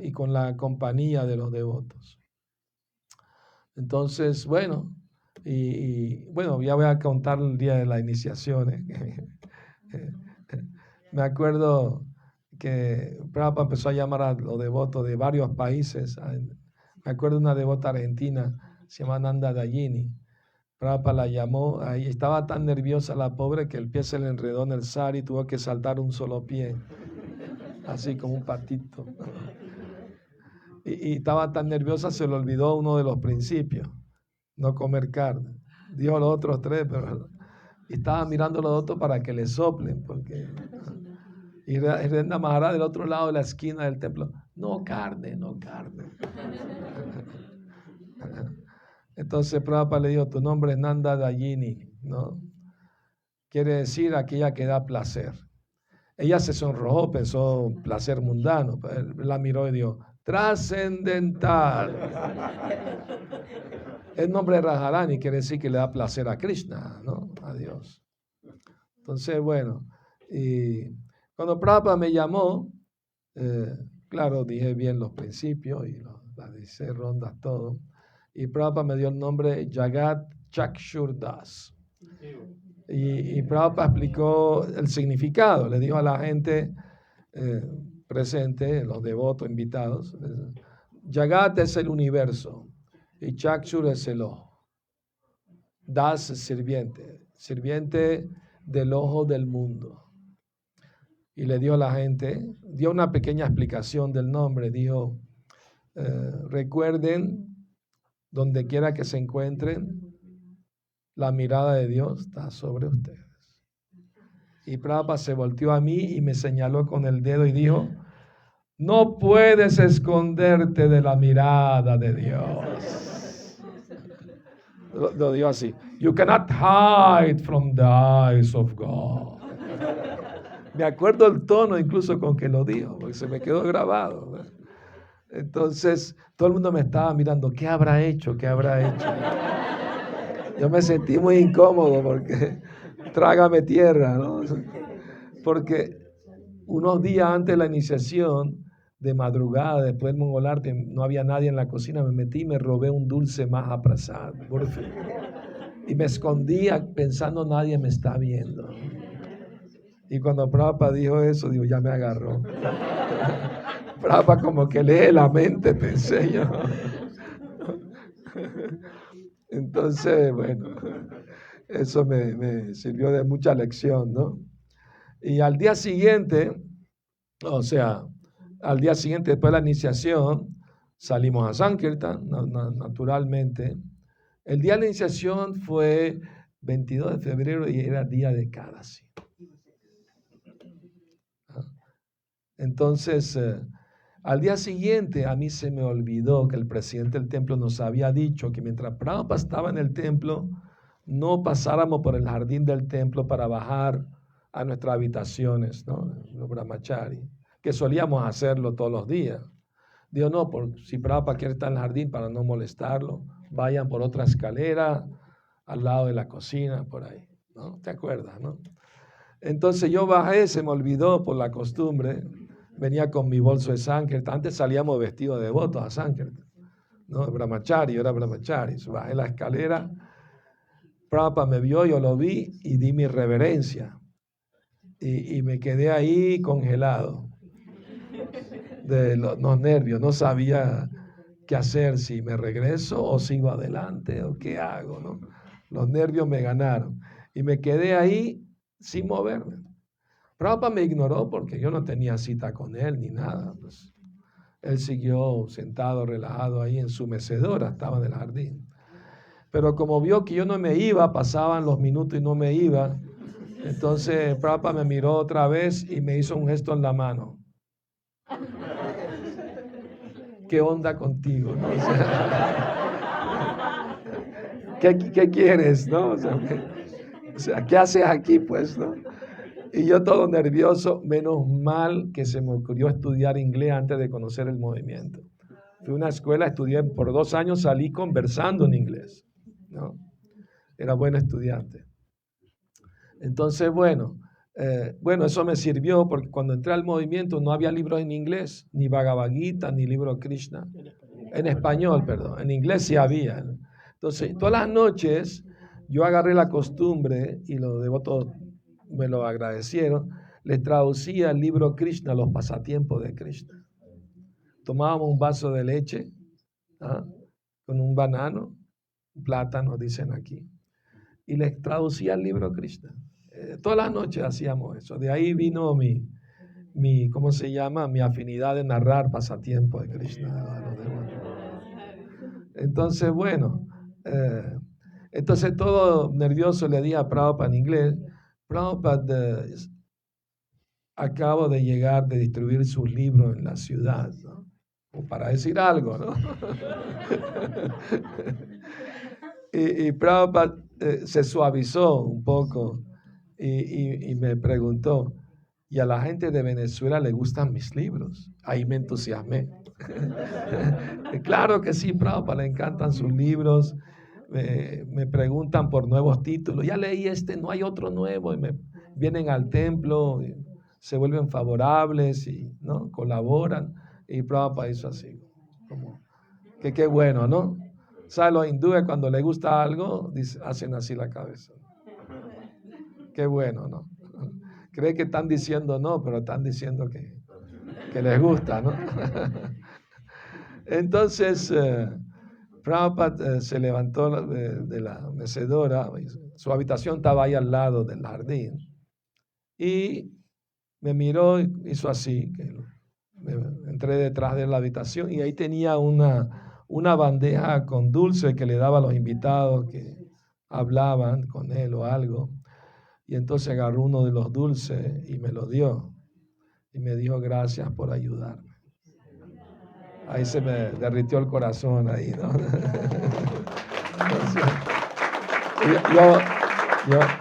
y con la compañía de los devotos. Entonces, bueno, bueno, ya voy a contar el día de la iniciación. Me acuerdo que Prabhupada empezó a llamar a los devotos de varios países. Me acuerdo de una devota argentina, se llama Nanda Dayini. Prabhupada la llamó, ahí estaba tan nerviosa la pobre que el pie se le enredó en el sari y tuvo que saltar un solo pie, así como un patito. Y estaba tan nerviosa, se le olvidó uno de los principios, no comer carne. Dijo los otros tres, pero estaba mirando los otros para que le soplen, porque... Y Renda Maharaj del otro lado de la esquina del templo, no carne, no carne. Entonces Prabhupada le dijo, tu nombre es Nanda Dayini, ¿no? Quiere decir aquella que da placer. Ella se sonrojó, pensó placer mundano, pero él la miró y dijo, trascendental. El nombre de Radharani quiere decir que le da placer a Krishna, ¿no? A Dios. Entonces, bueno, y cuando Prabhupada me llamó, claro, dije bien los principios y las 16 rondas, todo. Y Prabhupada me dio el nombre Jagat Chakshurdas. Y Prabhupada explicó el significado. Le dijo a la gente presente, los devotos invitados, Jagat es el universo y Chakshur es el ojo. Das es sirviente del ojo del mundo. Y le dio a la gente, dio una pequeña explicación del nombre, dijo, recuerden, donde quiera que se encuentren, la mirada de Dios está sobre ustedes. Y Prabhupada se volteó a mí y me señaló con el dedo y dijo, no puedes esconderte de la mirada de Dios. Lo dijo así, you cannot hide from the eyes of God. Me acuerdo el tono incluso con que lo dijo, porque se me quedó grabado, ¿no? Entonces, todo el mundo me estaba mirando, ¿qué habrá hecho? ¿Qué habrá hecho? Yo me sentí muy incómodo porque trágame tierra, ¿no? Porque unos días antes de la iniciación, de madrugada, después del mongolarte, no había nadie en la cocina, me metí y me robé un dulce Mahaprasad, por fin. Y me escondía pensando nadie me está viendo. Y cuando Prabhupada dijo eso, digo, ya me agarró. Prabhupada como que lee la mente, pensé yo. Entonces, bueno, eso me sirvió de mucha lección, ¿no? Y al día siguiente, o sea, al día siguiente después de la iniciación, salimos a Sankirtan, naturalmente. El día de la iniciación fue 22 de febrero y era día de Kadasi. Entonces, al día siguiente a mí se me olvidó que el presidente del templo nos había dicho que mientras Prabhupada estaba en el templo, no pasáramos por el jardín del templo para bajar a nuestras habitaciones, ¿no? Los brahmachari, que solíamos hacerlo todos los días. Digo, no, si Prabhupada quiere estar en el jardín para no molestarlo, vayan por otra escalera al lado de la cocina, por ahí, ¿no? ¿Te acuerdas, no? Entonces yo bajé, se me olvidó por la costumbre, venía con mi bolso de Sankirtan. Antes salíamos vestidos de devotos a Sankirtan, ¿no? Brahmachari, yo era Brahmachari. Bajé la escalera, Prabhupada me vio, yo lo vi y di mi reverencia. Y me quedé ahí congelado de los nervios. No sabía qué hacer, si me regreso o sigo adelante o qué hago, ¿no? Los nervios me ganaron. Y me quedé ahí sin moverme. Prabhupada me ignoró porque yo no tenía cita con él ni nada. Pues, él siguió sentado, relajado ahí en su mecedora, estaba en el jardín. Pero como vio que yo no me iba, pasaban los minutos y no me iba, entonces Prabhupada me miró otra vez y me hizo un gesto en la mano. ¿Qué onda contigo? ¿No? O sea, ¿qué quieres? ¿No? O sea, ¿qué haces aquí, pues? ¿No? Y yo todo nervioso, menos mal que se me ocurrió estudiar inglés antes de conocer el movimiento. Fui a una escuela, estudié por 2 años, salí conversando en inglés, ¿no? Era buen estudiante. Entonces, bueno, eso me sirvió porque cuando entré al movimiento no había libros en inglés, ni Bhagavad Gita, ni libro Krishna. En español, perdón. En inglés sí había. Entonces, todas las noches yo agarré la costumbre, y los devotos me lo agradecieron, les traducía el libro Krishna, los pasatiempos de Krishna. Tomábamos un vaso de leche, ¿ah?, con un banano, un plátano, dicen aquí, y les traducía el libro Krishna. Todas las noches hacíamos eso. De ahí vino mi ¿cómo se llama? Mi afinidad de narrar pasatiempos de Krishna a los devotos. Entonces, bueno, entonces todo nervioso le di a Prabhupada en inglés. Prabhupada acabo de llegar de distribuir sus libros en la ciudad, ¿no? O para decir algo, ¿no? y Prabhupada se suavizó un poco y me preguntó, ¿y a la gente de Venezuela le gustan mis libros? Ahí me entusiasmé. Claro que sí, Prabhupada, le encantan sus libros. Me preguntan por nuevos títulos. Ya leí no hay otro nuevo. Y vienen al templo, se vuelven favorables y, ¿no?, colaboran. Y Prabhupada hizo así. Como que qué bueno, ¿no? ¿Sabes? Los hindúes cuando les gusta algo, hacen así la cabeza. Qué bueno, ¿no? Cree que están diciendo no, pero están diciendo que les gusta, ¿no? Entonces, Prabhupada se levantó de la mecedora, su habitación estaba ahí al lado del jardín, y me miró y hizo así, que entré detrás de la habitación y ahí tenía una bandeja con dulce que le daba a los invitados que hablaban con él o algo, y entonces agarró uno de los dulces y me lo dio, y me dijo gracias por ayudarme. Ahí se me derritió el corazón ahí, ¿no?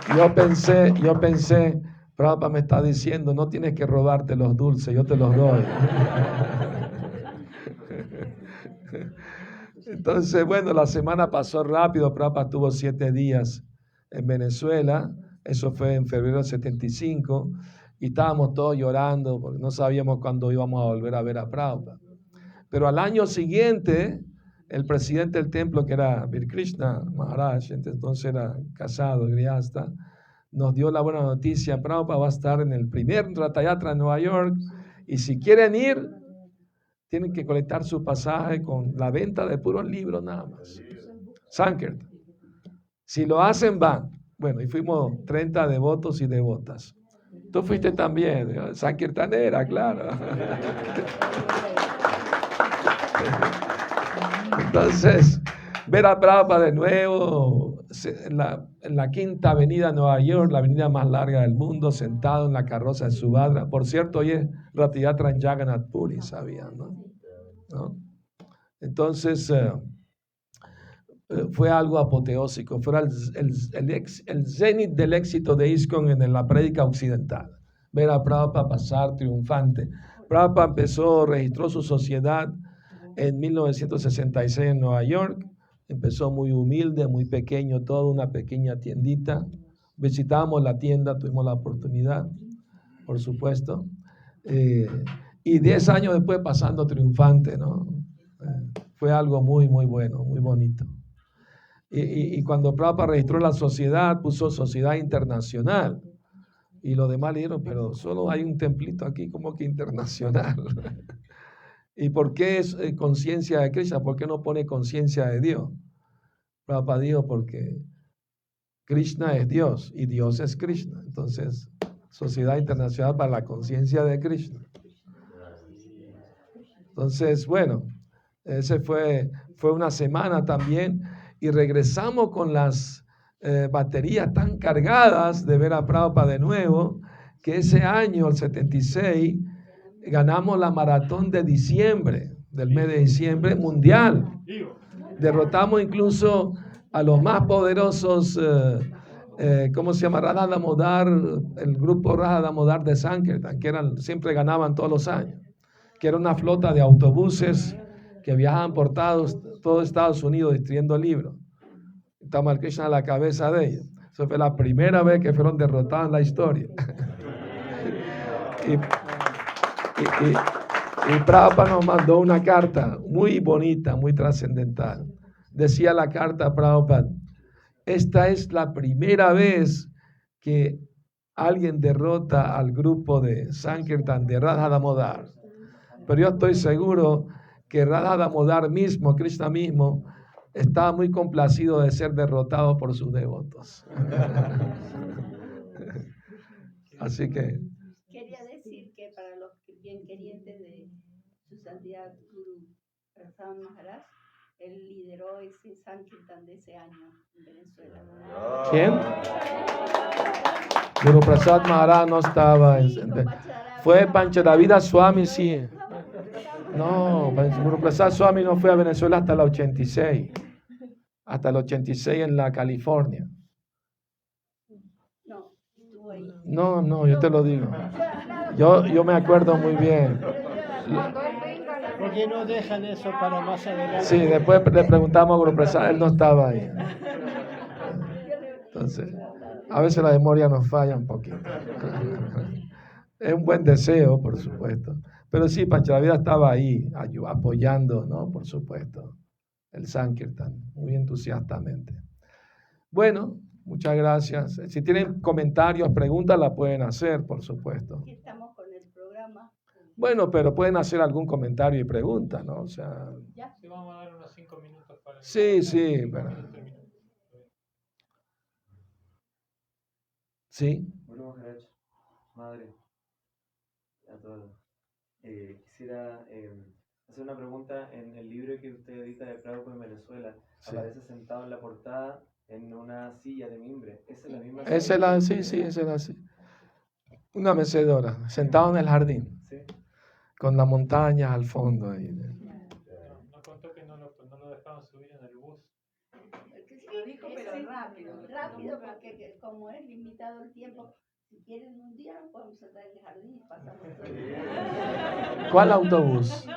Entonces, yo pensé, Prabhupada me está diciendo, no tienes que robarte los dulces, yo te los doy. Entonces, bueno, la semana pasó rápido. Prabhupada estuvo 7 días en Venezuela, eso fue en febrero del 75, y estábamos todos llorando porque no sabíamos cuándo íbamos a volver a ver a Prabhupada. Pero al año siguiente, el presidente del templo, que era Vir Krishna Maharaj, entonces era casado, griasta, nos dio la buena noticia: Prabhupada va a estar en el primer Ratha Yatra en Nueva York, y si quieren ir, tienen que colectar su pasaje con la venta de puros libros nada más. Sankirtan. Si lo hacen, van. Bueno, y fuimos 30 devotos y devotas. Tú fuiste también, Sankirtanera, claro. Entonces, ver a Prabhupada de nuevo en la Quinta Avenida de Nueva York, la avenida más larga del mundo, sentado en la carroza de Subhadra. Por cierto, hoy es Rath Yatra en Jagannath Puri, ¿sabían? ¿No? Entonces, fue algo apoteósico, fue el zenit del éxito de ISKCON en la prédica occidental. Ver a Prabhupada pasar triunfante. Prabhupada registró su sociedad en 1966 en Nueva York. Empezó muy humilde, muy pequeño, toda una pequeña tiendita. Visitamos la tienda, tuvimos la oportunidad, por supuesto. Y 10 años después pasando triunfante, ¿no? Fue algo muy, muy bueno, muy bonito. Y cuando Prabhupada registró la sociedad, puso Sociedad Internacional. Y los demás le dijeron, pero solo hay un templito aquí, como que internacional. ¿Y por qué es conciencia de Krishna? ¿Por qué no pone conciencia de Dios? Prabhupada dijo, porque Krishna es Dios y Dios es Krishna. Entonces, Sociedad Internacional para la Conciencia de Krishna. Entonces, bueno, ese fue una semana también y regresamos con las baterías tan cargadas de ver a Prabhupada de nuevo, que ese año, el 76, ganamos la maratón de diciembre, del mes de diciembre mundial. Derrotamos incluso a los más poderosos, ¿cómo se llama? Radha Damodar, el grupo Radha Damodar de Sankirtan, que siempre ganaban todos los años, que era una flota de autobuses que viajaban por todo Estados Unidos distribuyendo libros. Tamal Krishna a la cabeza de ellos. Eso fue la primera vez que fueron derrotados en la historia. Y Prabhupada nos mandó una carta muy bonita, muy trascendental. Decía la carta Prabhupada, esta es la primera vez que alguien derrota al grupo de Sankirtan de Radha Damodar. Pero yo estoy seguro que Radha Damodar mismo, Krishna mismo, estaba muy complacido de ser derrotado por sus devotos. Así que... Quería decir que para los bien querientes de su santidad Guru Prasad Maharaj, él lideró ese Sankirtan de ese año en Venezuela. ¿Quién? Guru Prasad Maharaj no estaba. Fue Pancharavida Swami, sí. No, Guru Prasad Swami no fue a Venezuela hasta el 86. Hasta el 86 en la California. No, estuvo ahí. No, yo te lo digo. Yo me acuerdo muy bien. ¿Por qué no dejan eso para más adelante? Sí, después le preguntamos a Guru Prasad, él no estaba ahí. Entonces, a veces la memoria nos falla un poquito. Es un buen deseo, por supuesto. Pero sí, Pancharavida estaba ahí, apoyando, ¿no? Por supuesto, el Sankirtan, muy entusiastamente. Bueno, muchas gracias. Si tienen comentarios, preguntas, la pueden hacer, por supuesto. Aquí estamos con el programa. Bueno, pero pueden hacer algún comentario y pregunta, ¿no? O sea... ¿Ya? Sí, vamos a dar unos 5 minutos para... Sí. Sí. Guru Maharaj, madre, a todos. Quisiera hacer una pregunta. En el libro que usted edita de Prabhupada en Venezuela, Sí. aparece sentado en la portada en una silla de mimbre. ¿Esa es la misma? Sí, esa es la sí. Una mecedora, sentado en el jardín, Sí. con las montañas al fondo. Ahí. No contó que no lo dejaban subir en el bus. Lo dijo, pero rápido. Rápido, porque como es limitado el tiempo, si quieren un día podemos entrar en el jardín y pasamos todo el día. ¿Cuál autobús?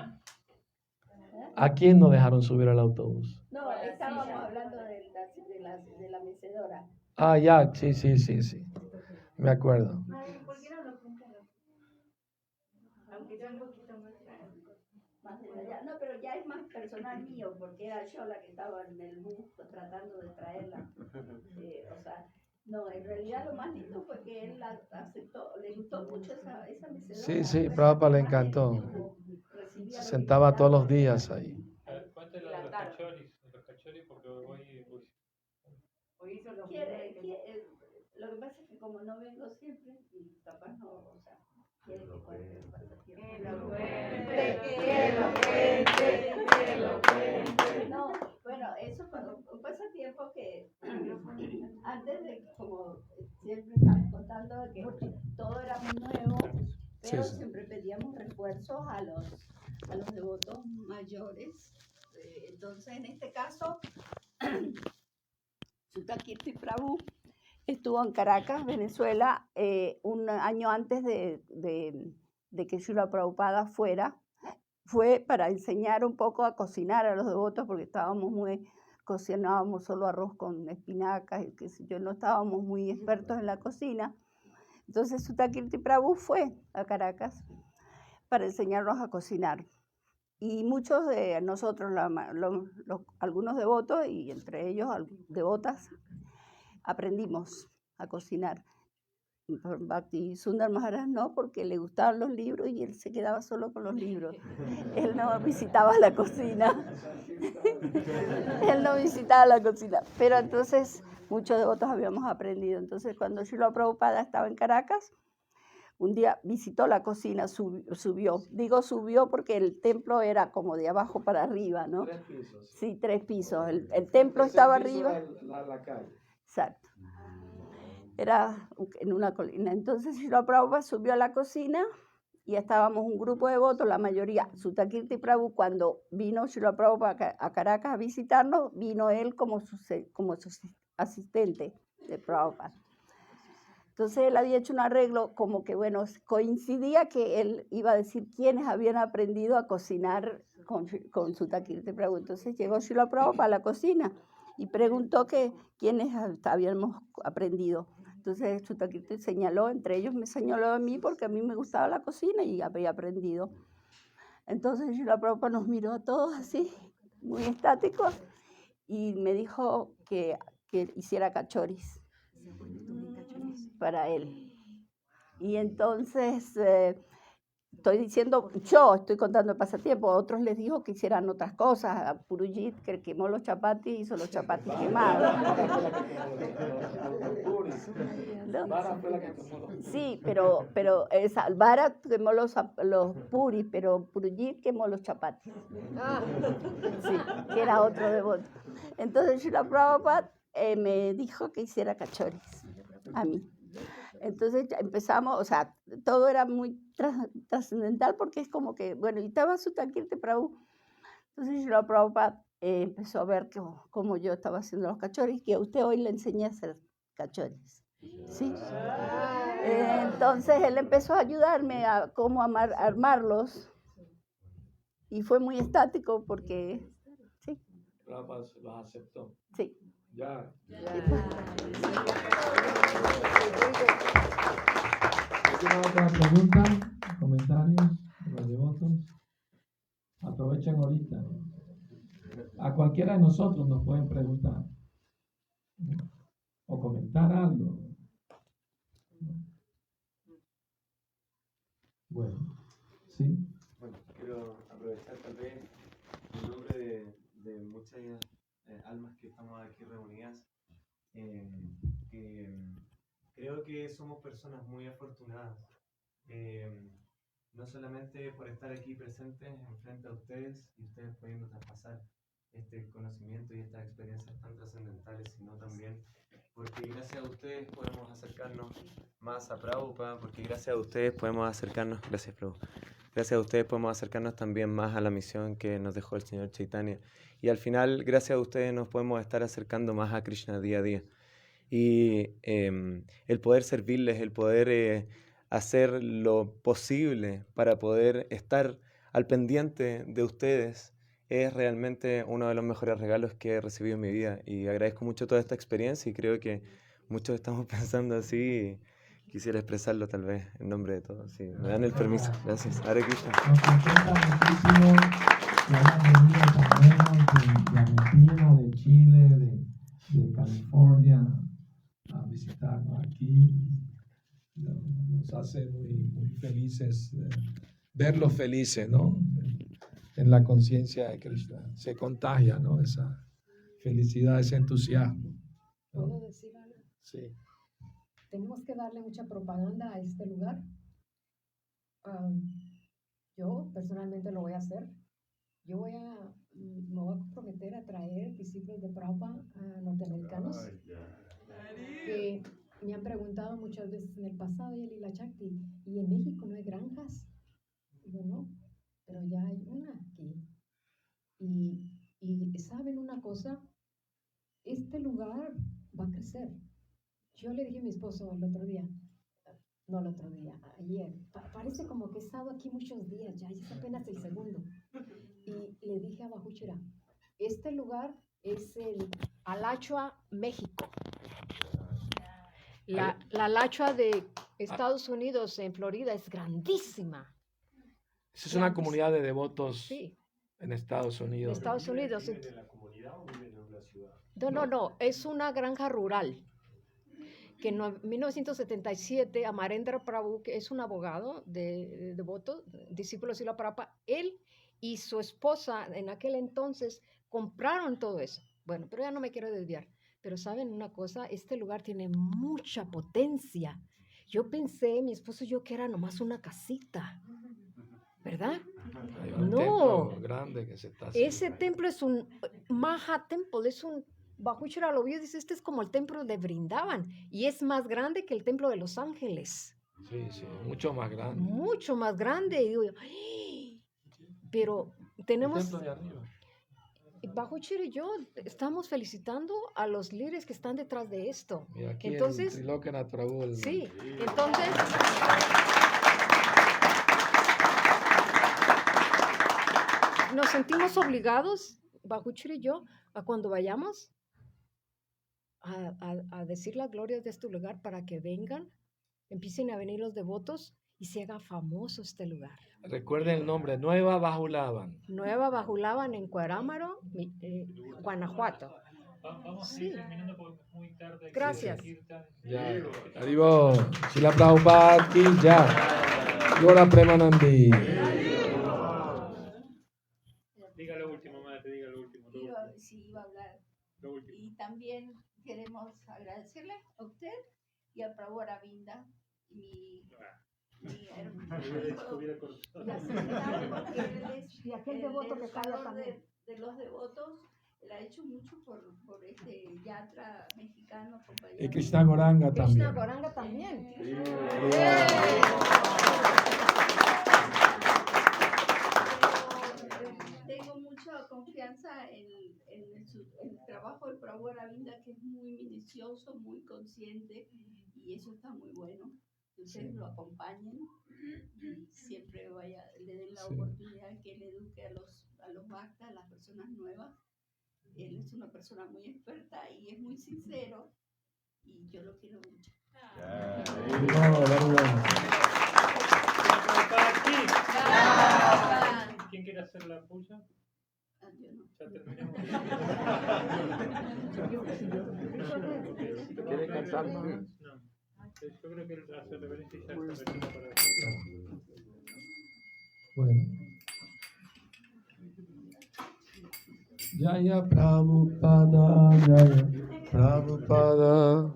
¿A quién no dejaron subir al autobús? No, estábamos hablando de la mecedora. Ah, ya, sí. Me acuerdo. ¿Por qué no lo juntaron? Aunque sea un poquito más de allá. No, pero ya es más personal mío, porque era yo la que estaba en el bus tratando de traerla. O sea, no, en realidad lo más lindo fue que él la aceptó, le gustó mucho esa mecedora. Sí, Prabhupada le encantó. Se sentaba todos los días ahí. Cuéntale de los cachoris, porque hoy Lo que pasa es que como no vengo siempre, y capaz no, o sea, quiere que cuente el pasatiempo. No, bueno, eso fue un pasatiempo que antes de, como siempre estamos contando, de que todo era muy nuevo, pero Sí, sí. siempre pedíamos refuerzos a los devotos mayores. Entonces, en este caso, Sutakirti Prabhu estuvo en Caracas, Venezuela, un año antes de que Srila Prabhupada fuera. Fue para enseñar un poco a cocinar a los devotos, porque cocinábamos solo arroz con espinacas, y qué sé yo, no estábamos muy expertos en la cocina. Entonces Sutakirti Prabhu fue a Caracas para enseñarnos a cocinar. Y muchos de nosotros, algunos devotos, y entre ellos devotas, aprendimos a cocinar. Bhakti Sundar Maharaj no, porque le gustaban los libros y él se quedaba solo con los libros. Él no visitaba la cocina. Él no visitaba la cocina. Pero entonces muchos devotos habíamos aprendido. Entonces cuando Srila Prabhupada estaba en Caracas, un día visitó la cocina, subió. Digo subió porque el templo era como de abajo para arriba, ¿no? 3 pisos. Sí, 3 pisos. El templo estaba arriba. La calle. Exacto. Era en una colina. Entonces Srila Prabhupada subió a la cocina y estábamos un grupo de devotos, la mayoría. Sutakirti Prabhu, cuando vino Srila Prabhupada a Caracas a visitarnos, vino él como su asistente de Prabhupada. Entonces él había hecho un arreglo como que, bueno, coincidía que él iba a decir quiénes habían aprendido a cocinar con Sutakirti Prabhu. Entonces llegó Srila Prabhupada a la cocina y preguntó que quiénes habíamos aprendido. Entonces Sutakirti señaló, entre ellos me señaló a mí porque a mí me gustaba la cocina y había aprendido. Entonces Srila Prabhupada nos miró a todos así, muy estáticos, y me dijo que hiciera cachoris para él. Y entonces estoy contando el pasatiempo, a otros les dijo que hicieran otras cosas. A Purujit, que quemó los chapatis, hizo los chapatis quemados. ¿No? Vara fue la que tomó. Sí, pero Vara quemó los puris, pero Purujit quemó los chapatis. Sí, que era otro devoto. Entonces Srila Prabhupada me dijo que hiciera cachoris a mí. Entonces empezamos, o sea, todo era muy trascendental porque es como que, bueno, y estaba Sutakirti Prabhu. Entonces Srila Prabhupada empezó a ver cómo yo estaba haciendo los cachoris, que a usted hoy le enseñé a hacer cachoris. ¿Sí? Entonces él empezó a ayudarme a cómo armarlos y fue muy estático porque, sí. Prabhupada los aceptó. Sí. Ya. ¿Alguna otra pregunta, comentarios de los devotos? Aprovechen ahorita. A cualquiera de nosotros nos pueden preguntar o comentar algo. Bueno, sí. Bueno, quiero aprovechar tal vez el nombre de muchas almas que estamos aquí reunidas, que creo que somos personas muy afortunadas, no solamente por estar aquí presentes enfrente a ustedes y ustedes pudiendo traspasar este conocimiento y estas experiencias tan trascendentales, sino también porque gracias a ustedes podemos acercarnos más a Prabhupada, porque gracias a ustedes podemos acercarnos, gracias Prabhupada, gracias a ustedes podemos acercarnos también más a la misión que nos dejó el Señor Chaitanya. Y al final, gracias a ustedes nos podemos estar acercando más a Krishna día a día. Y el poder servirles, el poder hacer lo posible para poder estar al pendiente de ustedes es realmente uno de los mejores regalos que he recibido en mi vida. Y agradezco mucho toda esta experiencia y creo que muchos estamos pensando así y quisiera expresarlo tal vez en nombre de todos. Sí, me dan el permiso. Gracias. Hare Krishna. Nos contenta muchísimo que hayan venido también de Argentina, de Chile, de California a visitarnos aquí. Nos hace muy felices verlos felices, ¿no? En la conciencia de Krishna. Se contagia, ¿no? Esa felicidad, ese entusiasmo, ¿no? decir algo? Sí. Tenemos que darle mucha propaganda a este lugar. Yo personalmente lo voy a hacer. Me voy a comprometer a traer discípulos de Prabhupada norteamericanos que me han preguntado muchas veces en el pasado, y la Chakti, ¿y en México no hay granjas? Digo, no, pero ya hay una aquí. Y ¿saben una cosa? Este lugar va a crecer. Yo le dije a mi esposo ayer, parece como que he estado aquí muchos días, ya es apenas el segundo. Y le dije a Bajuchira, este lugar es el Alachua, México. La Alachua de Estados Unidos en Florida es grandísima. Esa es una comunidad de devotos Sí, en Estados en Unidos. Estados Unidos. ¿Viven en la comunidad o viven en una ciudad? No, es una granja rural. Que en 1977 Amarendra Prabhu, que es un abogado de devoto, discípulo de Srila Prabhupada, él y su esposa en aquel entonces compraron todo eso. Bueno, pero ya no me quiero desviar. Pero saben una cosa, este lugar tiene mucha potencia. Yo pensé, mi esposo y yo, que era nomás una casita, ¿verdad? Hay un No. templo grande que se está haciendo. Ese templo es un Maha Temple, es un Bajuchira lo vio y dice, este es como el templo de Brindavan y es más grande que el templo de Los Ángeles. Sí, mucho más grande. Mucho más grande. Y digo yo, ¡ay! Pero tenemos... El templo de arriba. Bajuchira y yo estamos felicitando a los líderes que están detrás de esto. Mira, aquí Entonces, el Trilokanath Prabhu. sí, entonces... Nos sentimos obligados, Bajuchira y yo, a cuando vayamos a decir las glorias de este lugar para que vengan, empiecen a venir los devotos y se haga famoso este lugar. Recuerden el nombre, Nueva Bajulavan. Nueva Bajulavan en Cuarámaro, Guanajuato. Vamos a Sí. ir terminando porque es muy tarde. Gracias. Ya. Arriba, Srila Prabhupada ki jai. Gora Premanandi. Diga lo último, madre, diga lo último. Lo último. Sí, iba a hablar. Lo último. Y también queremos agradecerle a usted y a Prabhu Aravinda, mi hermano. Y a Seminario, porque él es Y aquel el devoto que calla educador también. de los devotos. Él ha hecho mucho por este yatra mexicano. Y Krishna Goranga Krishna también. Goranga también. Tengo mucha confianza en el trabajo del Prabhu Aravinda, que es muy minucioso, muy consciente, y eso está muy bueno. Que ustedes lo acompañen y siempre le den la oportunidad que él eduque a los bhaktas, a las personas nuevas. Él es una persona muy experta y es muy sincero, y yo lo quiero mucho. ¿Quién quiere hacer la puya? Yo no. Ya terminamos. ¿Quiere cantar más? No. Yo creo que él hace reverencia y ya está metido para Bueno. Jaya Prabhupada, Jaya Prabhupada,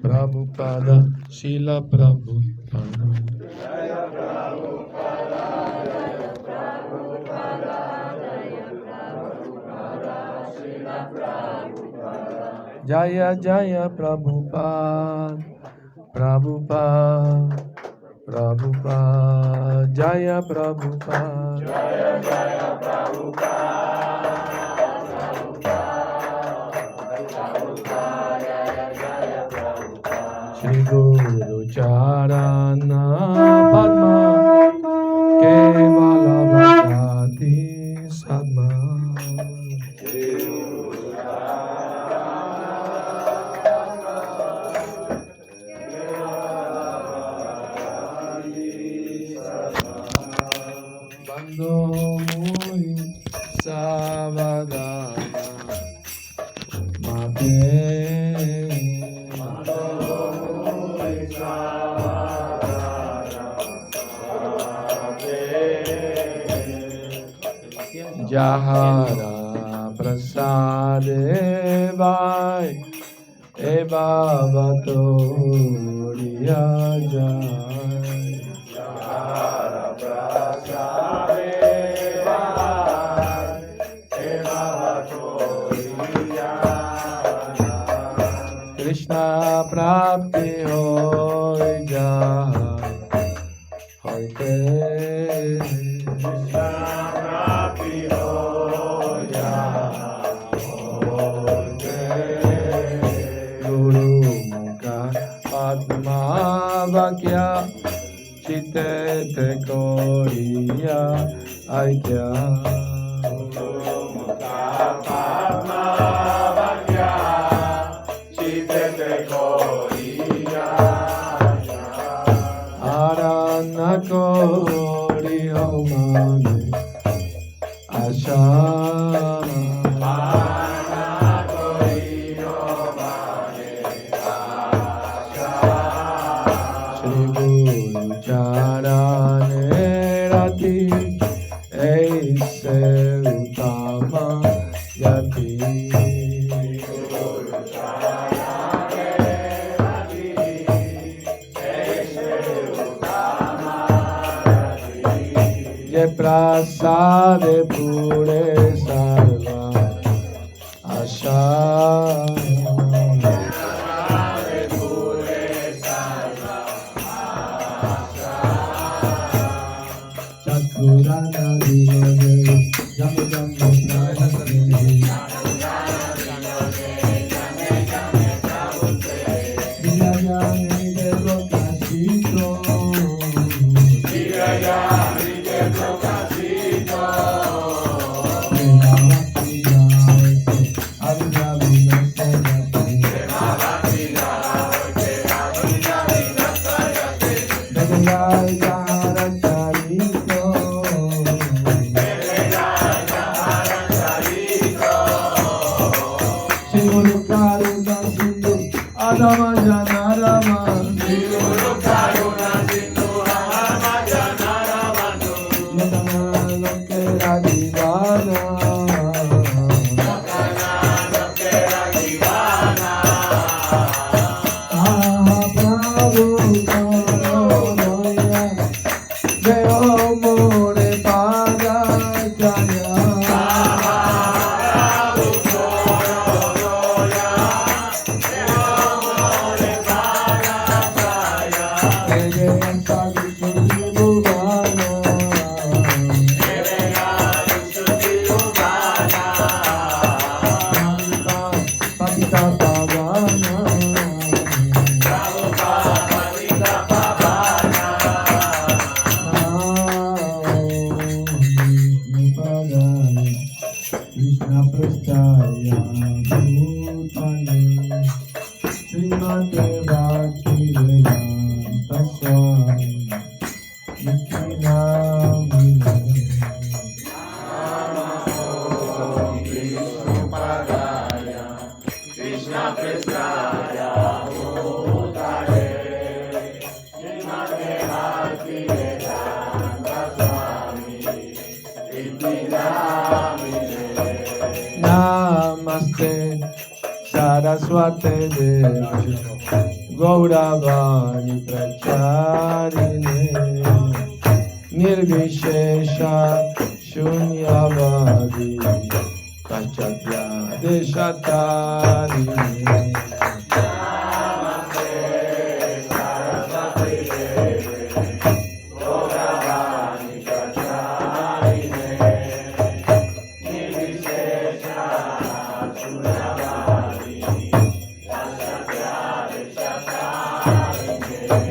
Prabhupada, Srila Prabhupada. Jaya Prabhupada, Jaya Prabhupada, Jaya Prabhupada, Srila Prabhupada. Jaya Jaya Prabhupada, Prabhupada, Prabhupada, Jaya Prabhupada, Jaya Jaya Prabhupada. Shri Guru Charana Padma Kevala Bhakti Sadma. Bando muy sabadana Mate. Jahara Prasade Vai Eva Bhatoriya Jai. Krishna Prapti Hoy Jai. Hoy Te. Krishna Prapti Hoy Jai. Hoy Te. Guru Mukha Padma Vakya Chitte Te Koriya Aikya. Guru Mukha Padma Vakya Chitte Te Koriya Aikya. Arana Kori Homane Asha. Prasade pure sarva asha. Prasade pure sarva asha. Chaturana divane jame jame prabhute. Vijayani devo kasito. Vijayani devo kasito. Namaste Saraswate Devi Gauravani Pracharine Nirvishesha Shunyavadi Pachatya Deshatarine.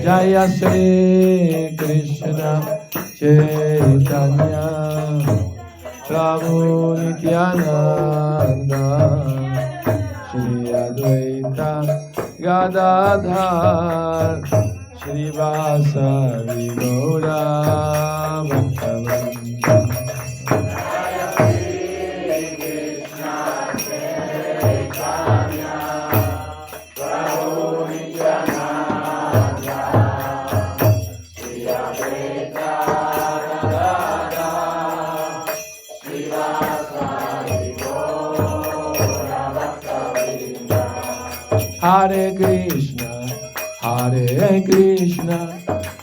Jaya Shri Krishna Chaitanya Prabhu Nityananda Shri Advaita Gadadhar Shri Vasari Gaura Bhaktavinda. Hare Krishna,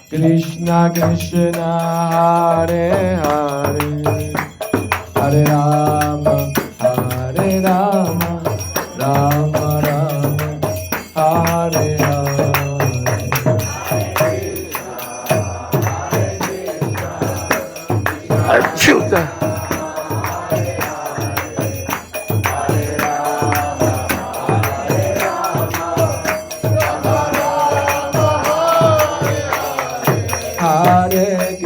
Krishna Krishna, Hare Hare, Hare Rama, Rama Rama, Hare Hare. Chuta. Hare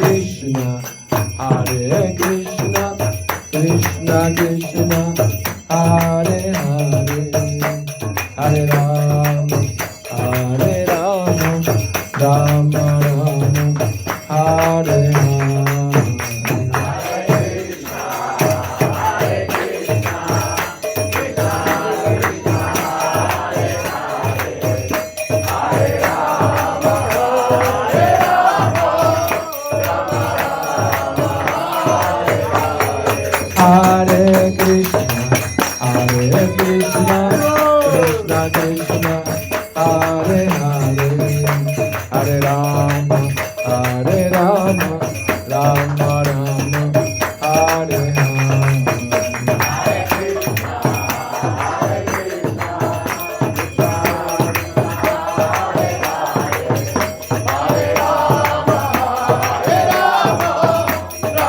Krishna, Krishna Krishna, Hare Hare, Hare Rama, Rama Rama, Hare Hare. Hare Krishna, Krishna Krishna, Hare Hare, Hare Rama, Rama Rama, Hare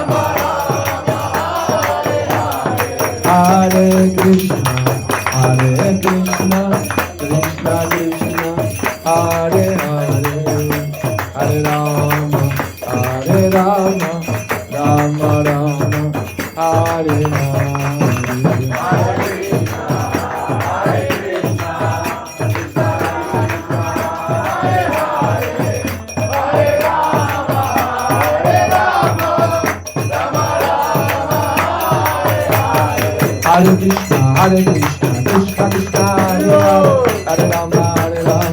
Hare. Hare Krishna, Krishna Krishna, Hare Hare, Hare Rama,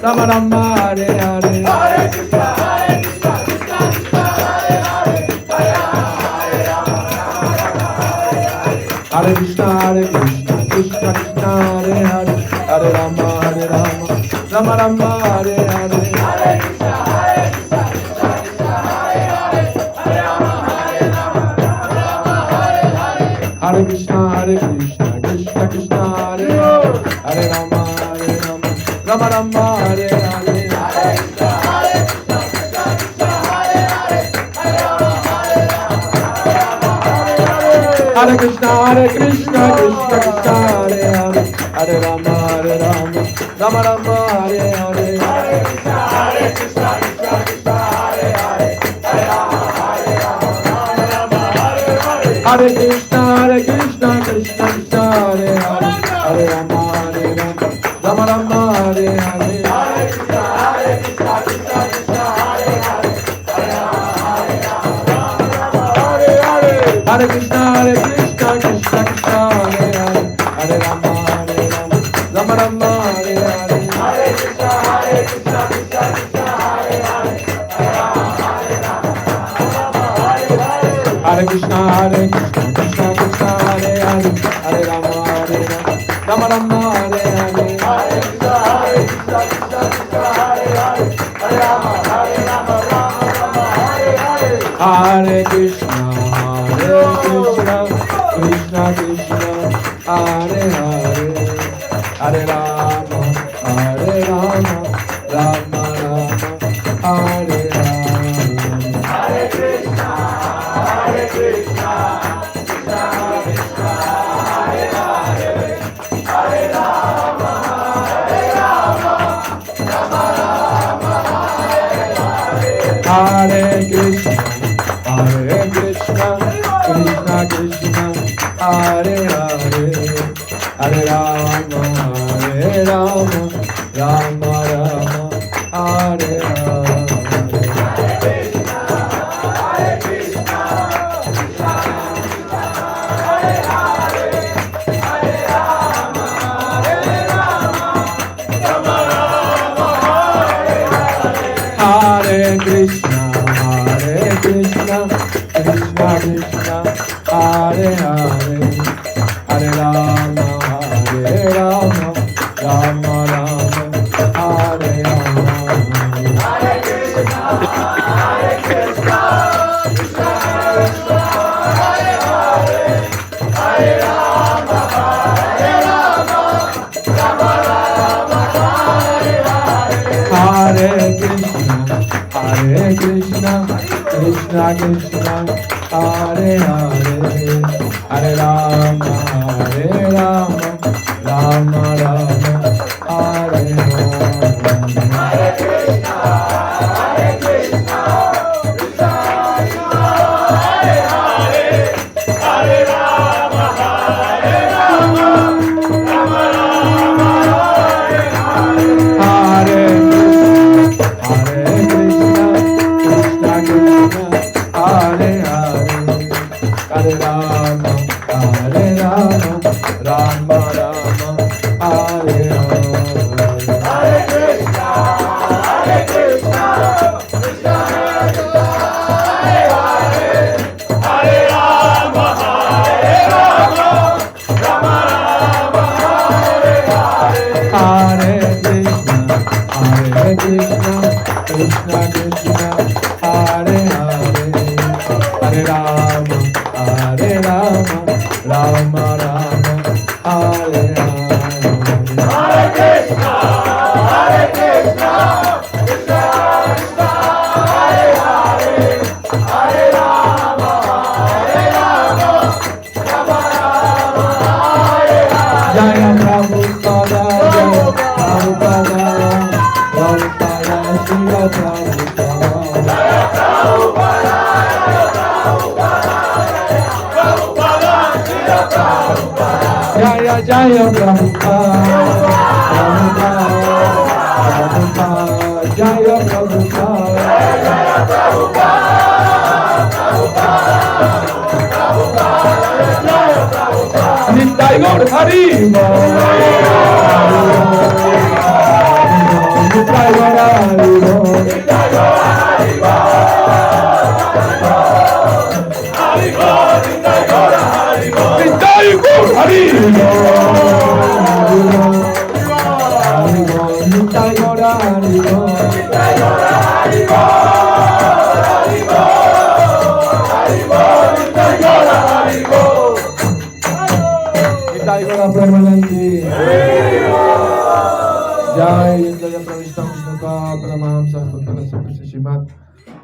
Rama Rama, Hare Hare. Hare Krishna, Krishna Krishna, Hare Hare, Hare Rama, Rama Rama, Hare Hare. Hare Krishna, Krishna Krishna, Hare Hare, Hare Rama, Hare Krishna, Krishna Krishna, Hare Hare, Hare Rama, Rama Rama, Hare Hare. Hare Krishna, Hare Krishna, Krishna Krishna, Hare Hare, Hare Rama, Rama Rama, Hare Hare. Hare Krishna, Krishna Krishna, Hare Hare, Hare Rama, Rama Rama, Hare Hare. Hare Krishna, Krishna Hare Hare, Hare Rama, Hare Krishna, Krishna Krishna, Hare Hare, Hare Rama, Rama Rama, Hare Hare. Hare Krishna, Krishna Hare Hare, Hare Hare Krishna, Krishna Krishna, Hare Hare, Hare Rama, Rama Rama, Hare Hare. Hare Krishna, Krishna Krishna, Hare Hare, Hare Krishna, Krishna Krishna, Hare Hare, Hare Rama, Rama Rama, Hare Hare. Hare Krishna, Krishna Hare Hare, Hare Rama, Rama Rama, Hare Hare. Hare Krishna, Krishna Krishna, Hare Hare, Hare Rama, Rama Rama, Hare Hare. Hare Krishna, Krishna Krishna, Hare Hare, Hare Rama, Rama Rama, Hare Hare. Hare Krishna, Krishna Krishna, Hare Hare, Hare Rama, Rama Rama, Hare Hare. Hare Krishna, Krishna Krishna, Hare Hare, Hare Rama, Rama Rama, Hare Krishna, Krishna Krishna, Hare Hare, Hare Rama, Rama Rama, Hare Hare. Jaya Prabhupada, Jaya Prabhupada, Nitai Gaur Hari Bo, Nitai Gaur Hari Bo, Nitai Gaur Hari Bo, Hari Bo, Nitai Gaur Hari Bo, Nitai Gaur Hari Bo.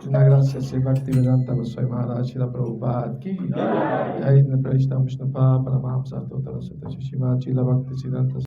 Una gracia se Bhaktivedanta Goswami Maharaj Srila Prabhupada ki Jai Prabhupada Vishnu Paramahamsa Saraswati Srimad Srila Bhaktisiddhanta